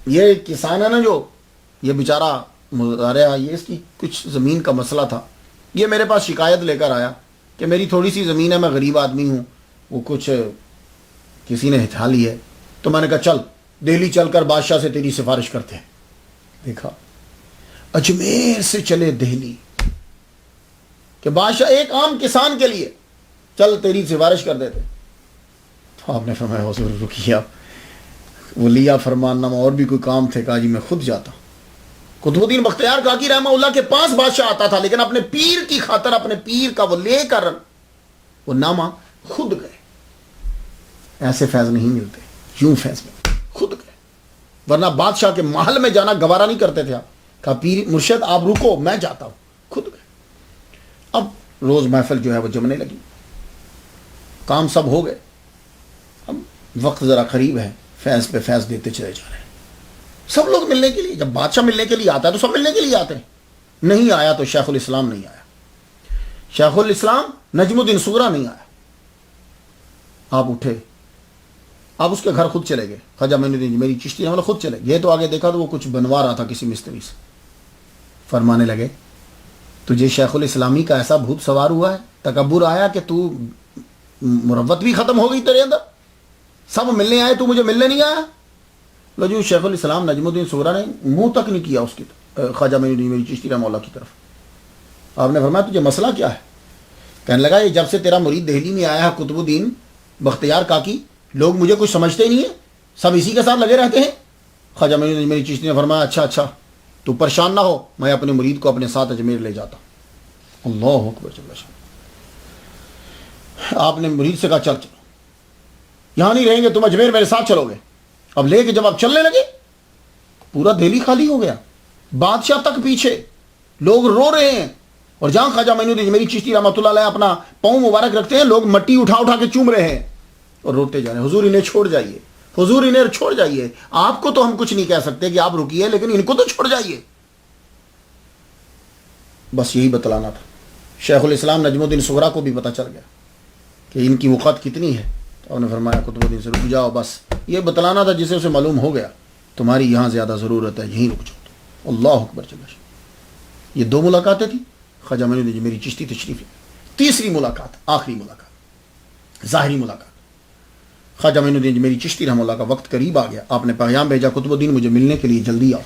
یہ کسان ہے نا، جو یہ بیچارہ مزارع، یہ اس کی کچھ زمین کا مسئلہ تھا، یہ میرے پاس شکایت لے کر آیا کہ میری تھوڑی سی زمین ہے، میں غریب آدمی ہوں، وہ کچھ کسی نے ہٹھا لی ہے، تو میں نے کہا چل دہلی چل کر بادشاہ سے تیری سفارش کرتے ہیں۔ دیکھا اجمیر سے چلے دہلی کہ بادشاہ ایک عام کسان کے لیے چل تیری سفارش کر دیتے، تو آپ نے فرمایا حضور رکیے، وہ لیا فرمان نامہ، اور بھی کوئی کام تھے، کہا جی میں خود جاتا ہوں۔ قطب الدین بختیار کاکی رحمہ اللہ کے پاس بادشاہ آتا تھا، لیکن اپنے پیر کی خاطر اپنے پیر کا وہ لے کر وہ نامہ خود گئے، ایسے فیض نہیں ملتے، یوں فیض ملتے، خود گئے، ورنہ بادشاہ کے محل میں جانا گوارا نہیں کرتے تھے، آپ کہا پیر مرشد آپ رکو میں جاتا ہوں، خود گئے۔ اب روز محفل جو ہے وہ جمنے لگی، کام سب ہو گئے، اب وقت ذرا قریب ہے، فیض پہ فیض دیتے چلے جا رہے ہیں، سب لوگ ملنے کے لیے، جب بادشاہ ملنے کے لیے آتا ہے تو سب ملنے کے لیے آتے ہیں، نہیں آیا تو شیخ الاسلام نہیں آیا، شیخ الاسلام نجم الدین صغری نہیں آیا، آپ اٹھے، آپ اس کے گھر خود چلے گئے، خواجہ معین الدین میری چشتی رحمہ اللہ خود چلے گئے، تو آگے دیکھا تو وہ کچھ بنوا رہا تھا کسی مستری سے، فرمانے لگے تجھے شیخ الاسلامی کا ایسا بھوت سوار ہوا ہے، تکبر آیا کہ تو مروت بھی ختم ہو گئی تیرے اندر، سب ملنے آئے تو مجھے ملنے نہیں آیا۔ لجو شیخ الاسلام نجم الدین صغری نے منہ تک نہیں کیا اس کی خواجہ معین الدین میری چشتی رحمہ اللہ کی طرف، آپ نے فرمایا تجھے مسئلہ کیا ہے؟ کہنے لگا یہ جب سے تیرا مرید دہلی میں آیا ہے قطب الدین بختیار کاکی، لوگ مجھے کچھ سمجھتے ہی نہیں ہیں، سب اسی کے ساتھ لگے رہتے ہیں۔ خواجہ معین الدین میری چشتی نے فرمایا اچھا تو پریشان نہ ہو، میں اپنے مرید کو اپنے ساتھ اجمیر لے جاتا ہوں۔ اللہ اکبر، آپ نے مرید سے کہا چل چلو، یہاں نہیں رہیں گے تم، اجمیر میرے ساتھ چلو گے۔ اب لے کے جب آپ چلنے لگے پورا دہلی خالی ہو گیا، بادشاہ تک پیچھے، لوگ رو رہے ہیں، اور جہاں خواجہ معین الدین میری چشتی رحمۃ اللہ علیہ اپنا پاؤں مبارک رکھتے ہیں، لوگ مٹی اٹھا اٹھا کے چوم رہے ہیں اور روتے جا رہے ہیں، حضور انہیں چھوڑ جائیے، حضور انہیں چھوڑ جائیے، آپ کو تو ہم کچھ نہیں کہہ سکتے کہ آپ رکیے، لیکن ان کو تو چھوڑ جائیے۔ بس یہی بتلانا تھا، شیخ الاسلام نجم الدین صغری کو بھی پتہ چل گیا کہ ان کی وقت کتنی ہے، تو انہوں نے فرمایا قطب الدین سے رک جاؤ، بس یہ بتلانا تھا، جسے اسے معلوم ہو گیا تمہاری یہاں زیادہ ضرورت ہے، یہیں رک جاؤ۔ اللہ اکبر، یہ 2 ملاقاتیں تھیں، خواجہ معین الدین میری چشتی تشریف لے۔ تیسری ملاقات، آخری ملاقات، ظاہری ملاقات، خواجہ معین الدین میری چشتی رحمہ اللہ کا وقت قریب آ گیا، آپ نے پیغام بھیجا قطب الدین مجھے ملنے کے لیے جلدی آؤ۔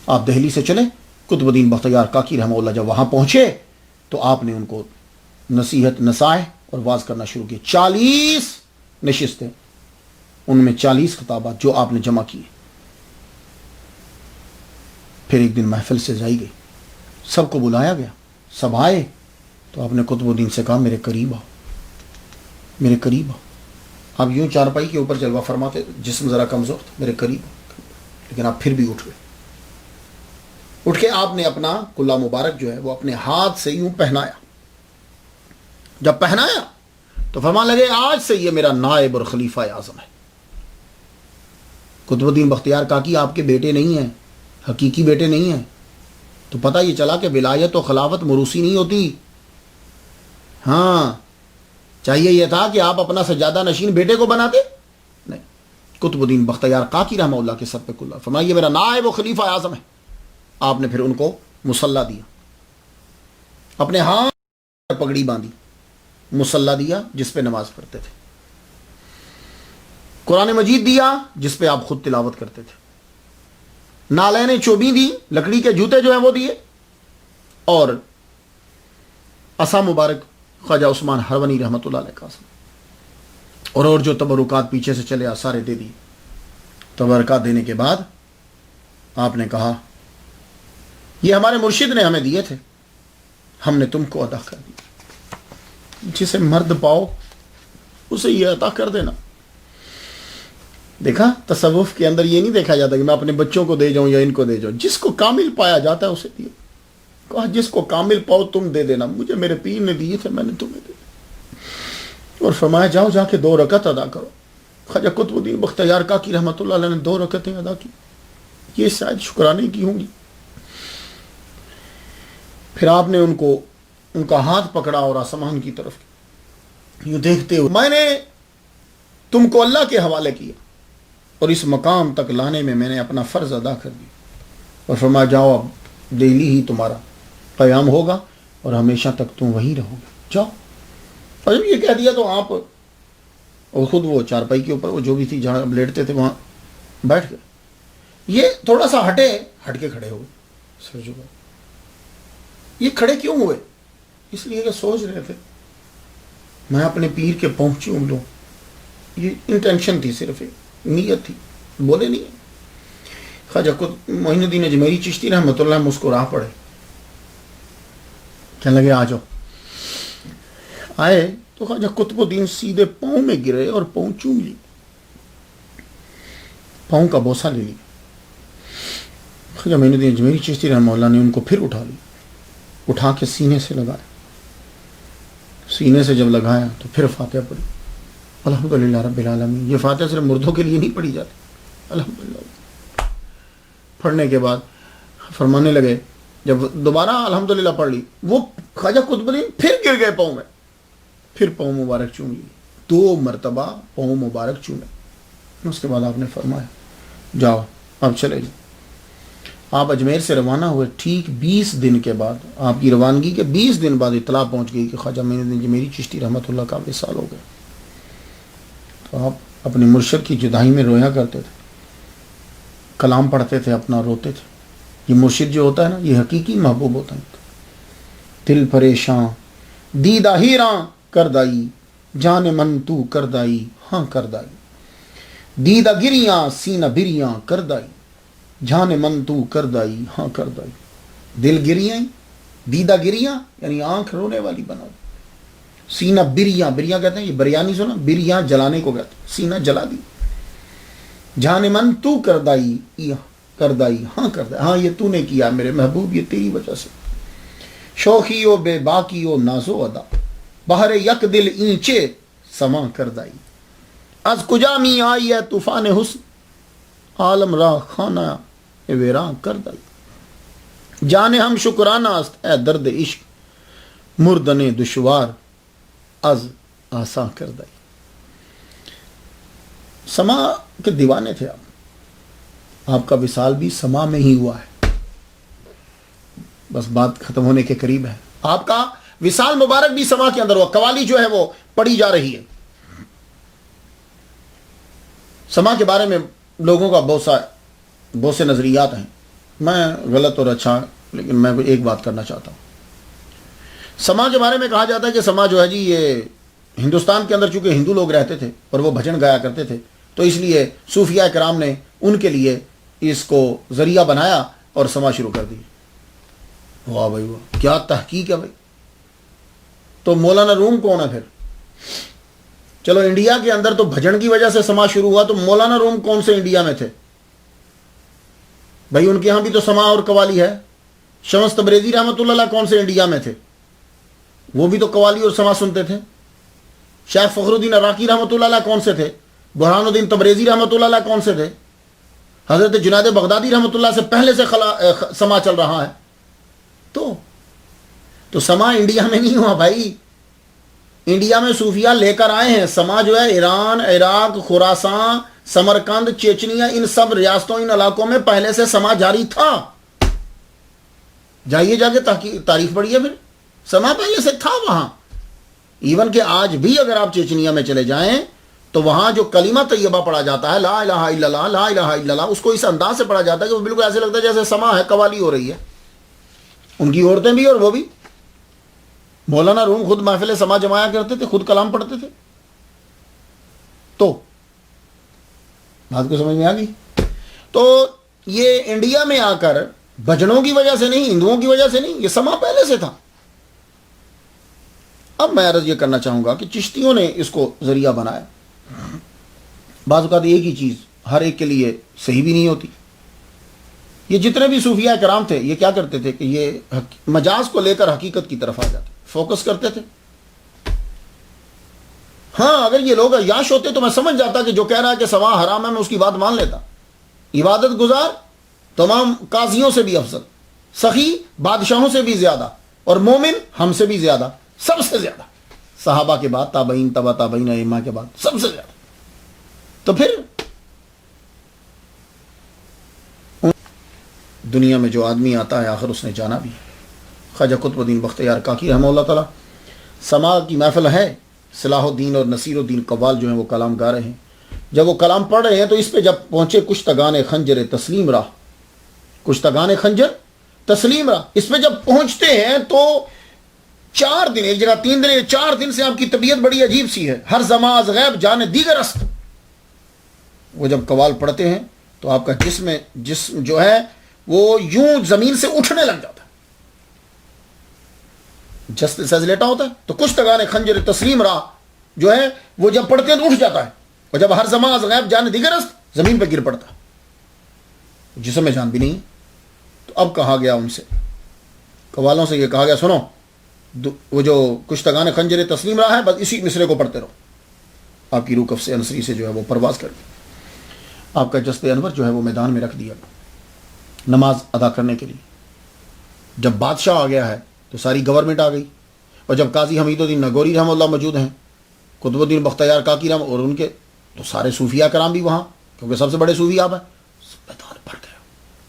آپ دہلی سے چلے، قطب الدین بختیار کاکی رحمہ اللہ جب وہاں پہنچے تو آپ نے ان کو نصیحت نصائح اور واز کرنا شروع کی۔ 40 نشستیں، ان میں 40 خطابات جو آپ نے جمع کیے۔ پھر ایک دن محفل سے جائی گئی، سب کو بلایا گیا، سب آئے، تو آپ نے قطب الدین سے کہا میرے قریب آؤ، میرے قریب آؤ۔ آپ یوں چارپائی کے اوپر جلوہ فرماتے، جسم ذرا کمزور تھا، میرے قریب آؤ، لیکن آپ پھر بھی اٹھ گئے۔ اٹھ کے آپ نے اپنا کلہ مبارک جو ہے وہ اپنے ہاتھ سے یوں پہنایا، جب پہنایا تو فرمان لگے آج سے یہ میرا نائب اور خلیفہ اعظم ہے۔ قطب الدین بختیار کاکی آپ کے بیٹے نہیں ہیں، حقیقی بیٹے نہیں ہیں، تو پتہ یہ چلا کہ ولایت و خلافت موروثی نہیں ہوتی۔ ہاں، چاہیے یہ تھا کہ آپ اپنا سجادہ نشین بیٹے کو بناتے، نہیں، قطب الدین بختیار کاکی رحمہ اللہ کے سر پہ کلہ فرمایا یہ میرا نائب و خلیفہ اعظم ہے۔ آپ نے پھر ان کو مصلی دیا، اپنے ہاتھ پگڑی باندھی، مصلی دیا جس پہ نماز پڑھتے تھے، قرآن مجید دیا جس پہ آپ خود تلاوت کرتے تھے، نالین چوبی دی، لکڑی کے جوتے جو ہیں وہ دیے، اور عصا مبارک خواجہ عثمان ہرونی رحمۃ اللہ علیہ کا، اور جو تبرکات پیچھے سے چلے آ سارے دے دی۔ تبرکات دینے کے بعد آپ نے کہا یہ ہمارے مرشد نے ہمیں دیے تھے، ہم نے تم کو عطا کر دی، جسے مرد پاؤ اسے یہ عطا کر دینا۔ دیکھا تصوف کے اندر یہ نہیں دیکھا جاتا کہ میں اپنے بچوں کو دے جاؤں یا ان کو دے جاؤں، جس کو کامل پایا جاتا ہے اسے دیے۔ کہا جس کو کامل پاؤ تم دے دینا، مجھے میرے پیر نے دیے تھے میں نے تمہیں دے دیا، اور فرمایا جاؤ جا کے 2 رکعت ادا کرو۔ خواجہ قطب الدین بختیار کاکی رحمۃ اللہ علیہ نے 2 رکعتیں ادا کی، یہ شاید شکرانے کی ہوں گی۔ پھر آپ نے ان کا ہاتھ پکڑا اور آسمان کی طرف یوں دیکھتے ہوئے، میں نے تم کو اللہ کے حوالے کیا اور اس مقام تک لانے میں میں نے اپنا فرض ادا کر دیا، اور فرمایا جاؤ اب ڈیلی ہی تمہارا قیام ہوگا اور ہمیشہ تک تم وہیں رہو گے، جاؤ۔ اور جب یہ کہہ دیا تو آپ اور خود وہ چارپائی کے اوپر وہ جو بھی تھی جہاں اب لیٹتے تھے وہاں بیٹھ گئے۔ یہ تھوڑا سا ہٹ کے کھڑے ہو گئے، سر جھکا۔ یہ کھڑے کیوں ہوئے؟ اس لیے کہ سوچ رہے تھے میں اپنے پیر کے پاؤں چوم لوں، یہ انٹینشن تھی، صرف ایک نیت تھی، بولے نہیں۔ خواجہ معین الدین اجمیری چشتی رحمۃ اللہ مسکرا پڑے، کہنے لگے آ جاؤ۔ آئے تو خواجہ قطب الدین سیدھے پاؤں میں گرے اور پاؤں چوم لی، پاؤں کا بوسہ لے لی۔ خواجہ معین الدین اجمیری چشتی رحمہ اللہ نے ان کو پھر اٹھا لی، اٹھا کے سینے سے لگایا، سینے سے جب لگایا تو پھر فاتحہ پڑھی، الحمدللہ رب العالمین۔ یہ فاتحہ صرف مردوں کے لیے نہیں پڑھی جاتی، الحمدللہ۔ پڑھنے کے بعد فرمانے لگے، جب دوبارہ الحمدللہ پڑھ لی، وہ خواجہ قطب الدین پھر گر گئے پاؤں میں، پھر پاؤں مبارک چوم لی، 2 مرتبہ پاؤں مبارک چومے۔ اس کے بعد آپ نے فرمایا جاؤ اب چلے جاؤ۔ آپ اجمیر سے روانہ ہوئے، ٹھیک 20 دن کے بعد، آپ کی روانگی کے 20 دن بعد اطلاع پہنچ گئی کہ خواجہ معین الدین اجمیری چشتی رحمۃ اللہ کا وصال ہو گیا۔ تو آپ اپنے مرشد کی جدائی میں رویا کرتے تھے، کلام پڑھتے تھے، اپنا روتے تھے۔ یہ مرشد جو ہوتا ہے نا، یہ حقیقی محبوب ہوتا ہے۔ دل پریشاں دیدہ ہیراں کردائی، جان من تو کردائی ہاں کردائی، دیدہ گریاں سینہ بریاں کردائی، جان من تو کردائی ہاں کردائی۔ دل گریاں، دیدہ گریاں یعنی آنکھ رونے والی بنا، سینہ بریاں، بریاں کہتے ہیں، یہ بریانی سنا، بریاں جلانے کو کہتے ہیں، سینہ جلا دی۔ جان من تو کردائی کردائی ہاں کردائی، ہاں یہ تو نے کیا میرے محبوب، یہ تیری وجہ سے۔ شوخی و بے باکی و نازو ادا، بہر یک دل اینچے سما کردائی، از کجا می آئی ہے طوفان حسن، عالم را خانہ ویران کردائی، جانے ہم شکرانہ است اے درد عشق، مردن دشوار از آسان کردائی۔ سما کے دیوانے تھے آپ کا وصال بھی سما میں ہی ہوا ہے، بس بات ختم ہونے کے قریب ہے۔ آپ کا وصال مبارک بھی سما کے اندر ہوا، قوالی جو ہے وہ پڑھی جا رہی ہے۔ سما کے بارے میں لوگوں کا بہت سے نظریات ہیں، میں غلط اور اچھا، لیکن میں ایک بات کرنا چاہتا ہوں۔ سما کے بارے میں کہا جاتا ہے کہ سما جو ہے جی، یہ ہندوستان کے اندر چونکہ ہندو لوگ رہتے تھے اور وہ بھجن گایا کرتے تھے، تو اس لیے صوفیاء کرام نے ان کے لیے اس کو ذریعہ بنایا اور سما شروع کر دی۔ واہ بھائی واہ، کیا تحقیق ہے بھائی۔ تو مولانا روم کون ہے پھر؟ چلو انڈیا کے اندر تو بھجن کی وجہ سے سما شروع ہوا، تو مولانا روم کون سے انڈیا میں تھے بھائی؟ ان کے ہاں بھی تو سما اور قوالی ہے۔ شمس تبریزی رحمۃ اللہ علیہ کون سے انڈیا میں تھے؟ وہ بھی تو قوالی اور سما سنتے تھے۔ شیخ فخر الدین عراقی رحمۃ اللہ علیہ کون سے تھے؟ برہان الدین تبریزی رحمۃ اللہ علیہ کون سے تھے؟ حضرت جنید بغدادی رحمۃ اللہ سے پہلے سے سما چل رہا ہے. تو سما انڈیا میں نہیں ہوا بھائی. انڈیا میں صوفیہ لے کر آئے ہیں. سما جو ہے ایران، عراق، خراسان، سمرقند، چیچنیا، ان سب ریاستوں، ان علاقوں میں پہلے سے سما جاری تھا. جائیے جا کے تاریخ پڑھیے، پھر سما پہلے سے تھا وہاں. ایون کہ آج بھی اگر آپ چیچنیا میں چلے جائیں تو وہاں جو کلمہ طیبہ پڑھا جاتا ہے، لا الہ الا اللہ، لا الہ الا اللہ، اس کو اس انداز سے پڑھا جاتا ہے کہ وہ بالکل ایسے لگتا ہے جیسے سما ہے، قوالی ہو رہی ہے. ان کی عورتیں بھی اور وہ بھی. مولانا روم خود محفل سما جمایا کرتے تھے، خود کلام پڑھتے تھے. تو بات کو سمجھ میں آ گئی. تو یہ انڈیا میں آ کر بجنوں کی وجہ سے نہیں، ہندوؤں کی وجہ سے نہیں، یہ سما پہلے سے تھا. اب میں عرض یہ کرنا چاہوں گا کہ چشتیوں نے اس کو ذریعہ بنایا. بعض اوقات ایک ہی چیز ہر ایک کے لیے صحیح بھی نہیں ہوتی. یہ جتنے بھی صوفیہ کرام تھے یہ کیا کرتے تھے کہ یہ مجاز کو لے کر حقیقت کی طرف آ جاتے، فوکس کرتے تھے. ہاں اگر یہ لوگ عیاش ہوتے تو میں سمجھ جاتا کہ جو کہہ رہا ہے کہ سوا حرام ہے میں اس کی بات مان لیتا. عبادت گزار تمام قاضیوں سے بھی افضل، سخی بادشاہوں سے بھی زیادہ، اور مومن ہم سے بھی زیادہ، سب سے زیادہ، صحابہ کے بعد، تابعین، تبع تابعین، ائمہ کے بعد سب سے زیادہ. تو پھر دنیا میں جو آدمی آتا ہے آخر اس نے جانا بھی. خواجہ قطب الدین بختیار کاکی رحمہ اللہ تعالیٰ سما کی محفل ہے. صلاح الدین اور نصیر الدین قوال جو ہیں وہ کلام گا رہے ہیں. جب وہ کلام پڑھ رہے ہیں تو اس پہ جب پہنچے کشتگان خنجر تسلیم راہ، کشتگان خنجر تسلیم راہ، اس پہ جب پہنچتے ہیں تو 4 دن، ایک جگہ 3 دن، 4 دن سے آپ کی طبیعت بڑی عجیب سی ہے. ہر زماز غیب جانے دیگر است. وہ جب قوال پڑھتے ہیں تو آپ کا جسم جو ہے وہ یوں زمین سے اٹھنے لگ جاتا ہے، جس سیز لیٹا ہوتا ہے. تو کشتگان خنجر تسلیم راہ جو ہے وہ جب پڑھتے ہیں تو اٹھ جاتا ہے، اور جب ہر زماز غیب جانے دیگر است زمین پہ گر پڑتا ہے، جسم میں جان بھی نہیں. تو اب کہا گیا ان سے، قوالوں سے یہ کہا گیا سنو، وہ جو کشتگان خنجر تسلیم راہ ہے بس اسی مصرے کو پڑھتے رہو. آپ کی روح کف سے انصری سے جو ہے وہ پرواز کر گئی. آپ کا جسد انور جو ہے وہ میدان میں رکھ دیا نماز ادا کرنے کے لیے. جب بادشاہ آ گیا ہے تو ساری گورنمنٹ آ گئی، اور جب قاضی حمید الدین نگوری رحمہ اللہ موجود ہیں، قطب الدین بختیار کاکی رحمہ، اور ان کے تو سارے صوفیہ کرام بھی وہاں، کیونکہ سب سے بڑے صوفی آپ ہیں. میدان بھر گیا،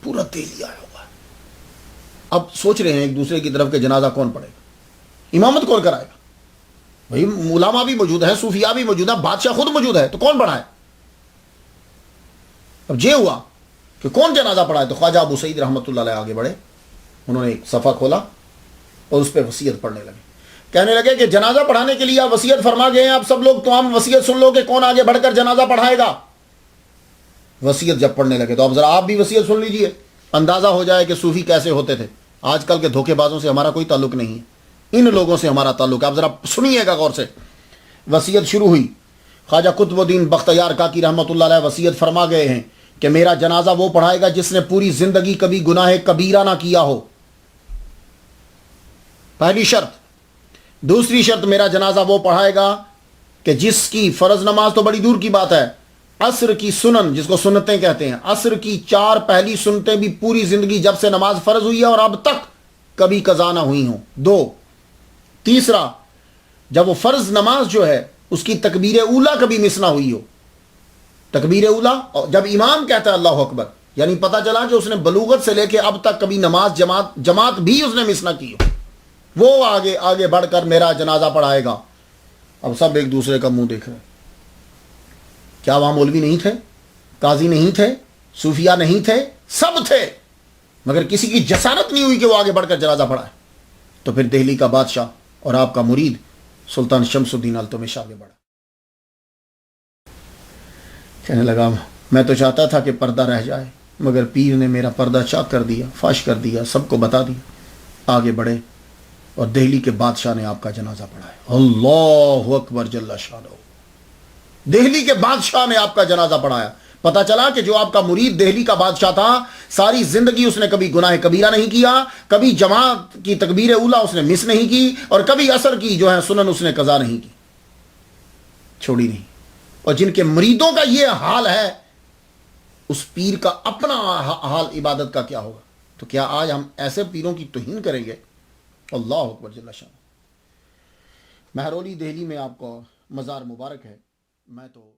پورا دہلی آیا ہوا ہے. اب سوچ رہے ہیں ایک دوسرے کی طرف کہ جنازہ کون پڑھے گا، امامت کون کرائے گا. بھائی علماء بھی موجود ہیں، صوفیہ بھی موجود ہیں، بادشاہ خود موجود ہے، تو کون پڑھائے. اب یہ ہوا کہ کون جنازہ پڑھائے. تو خواجہ ابو سعید رحمۃ اللہ علیہ آگے بڑھے. انہوں نے ایک صفحہ کھولا اور اس پہ وصیت پڑھنے لگے. کہنے لگے کہ جنازہ پڑھانے کے لیے آپ وصیت فرما گئے ہیں، آپ سب لوگ تمام وصیت سن لو کہ کون آگے بڑھ کر جنازہ پڑھائے گا. وصیت جب پڑھنے لگے تو اب ذرا آپ بھی وصیت سن لیجئے، اندازہ ہو جائے کہ صوفی کیسے ہوتے تھے. آج کل کے دھوکے بازوں سے ہمارا کوئی تعلق نہیں ہے، ان لوگوں سے ہمارا تعلق ہے. آپ ذرا سنیے گا غور سے. وصیت شروع ہوئی. خواجہ قطب الدین بختیار کاکی رحمۃ اللہ علیہ وصیت فرما گئے ہیں کہ میرا جنازہ وہ پڑھائے گا جس نے پوری زندگی کبھی گناہ کبیرہ نہ کیا ہو، پہلی شرط. دوسری شرط، میرا جنازہ وہ پڑھائے گا کہ جس کی فرض نماز تو بڑی دور کی بات ہے، عصر کی سنن جس کو سنتیں کہتے ہیں، عصر کی 4 پہلی سنتیں بھی پوری زندگی جب سے نماز فرض ہوئی ہے اور اب تک کبھی قضا نہ ہوئی ہوں. 2. تیسرا، جب وہ فرض نماز جو ہے اس کی تکبیر اولا کبھی مس نہ ہوئی ہو. تکبیر اولا جب امام کہتا ہے اللہ اکبر، یعنی پتہ چلا کہ اس نے بلوغت سے لے کے اب تک کبھی نماز جماعت بھی اس نے مس نہ کی ہو، وہ آگے بڑھ کر میرا جنازہ پڑھائے گا. اب سب ایک دوسرے کا منہ دیکھ رہے ہیں. کیا وہاں مولوی نہیں تھے، قاضی نہیں تھے، صوفیہ نہیں تھے؟ سب تھے، مگر کسی کی جسارت نہیں ہوئی کہ وہ آگے بڑھ کر جنازہ پڑھائے. تو پھر دہلی کا بادشاہ اور آپ کا مرید سلطان شمس الدین التمش آگے بڑھا. کہنے لگا میں تو چاہتا تھا کہ پردہ رہ جائے، مگر پیر نے میرا پردہ چاک کر دیا، فاش کر دیا، سب کو بتا دیا. آگے بڑھے اور دہلی کے بادشاہ نے آپ کا جنازہ پڑھایا. اللہ اکبر جل شانہ. دہلی کے بادشاہ نے آپ کا جنازہ پڑھایا. پتا چلا کہ جو آپ کا مرید دہلی کا بادشاہ تھا، ساری زندگی اس نے کبھی گناہ کبیرہ نہیں کیا، کبھی جماعت کی تکبیر اولا اس نے مس نہیں کی، اور کبھی عصر کی جو ہے سنن اس نے قضا نہیں کی. چھوڑی نہیں. اور جن کے مریدوں کا یہ حال ہے اس پیر کا اپنا حال عبادت کا کیا ہوگا. تو کیا آج ہم ایسے پیروں کی توہین کریں گے؟ اللہ اکبر جل شان. مہرولی دہلی میں آپ کو مزار مبارک ہے. میں تو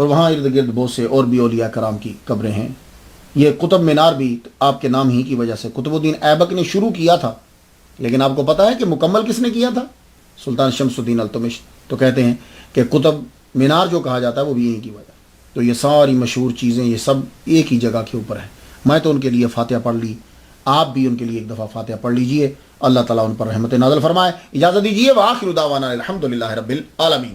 اور وہاں ارد گرد بہت سے اور بھی اولیاء کرام کی قبریں ہیں. یہ قطب مینار بھی آپ کے نام ہی کی وجہ سے قطب الدین ایبک نے شروع کیا تھا، لیکن آپ کو پتا ہے کہ مکمل کس نے کیا تھا؟ سلطان شمس الدین التمش. تو کہتے ہیں کہ قطب مینار جو کہا جاتا ہے وہ بھی یہیں کی وجہ. تو یہ ساری مشہور چیزیں یہ سب ایک ہی جگہ کے اوپر ہیں. میں تو ان کے لیے فاتحہ پڑھ لی، آپ بھی ان کے لیے ایک دفعہ فاتحہ پڑھ لیجئے. اللہ تعالیٰ ان پر رحمت نازل فرمائے. اجازت دیجیے. وآخر دعوانا الحمدللہ رب العالمین.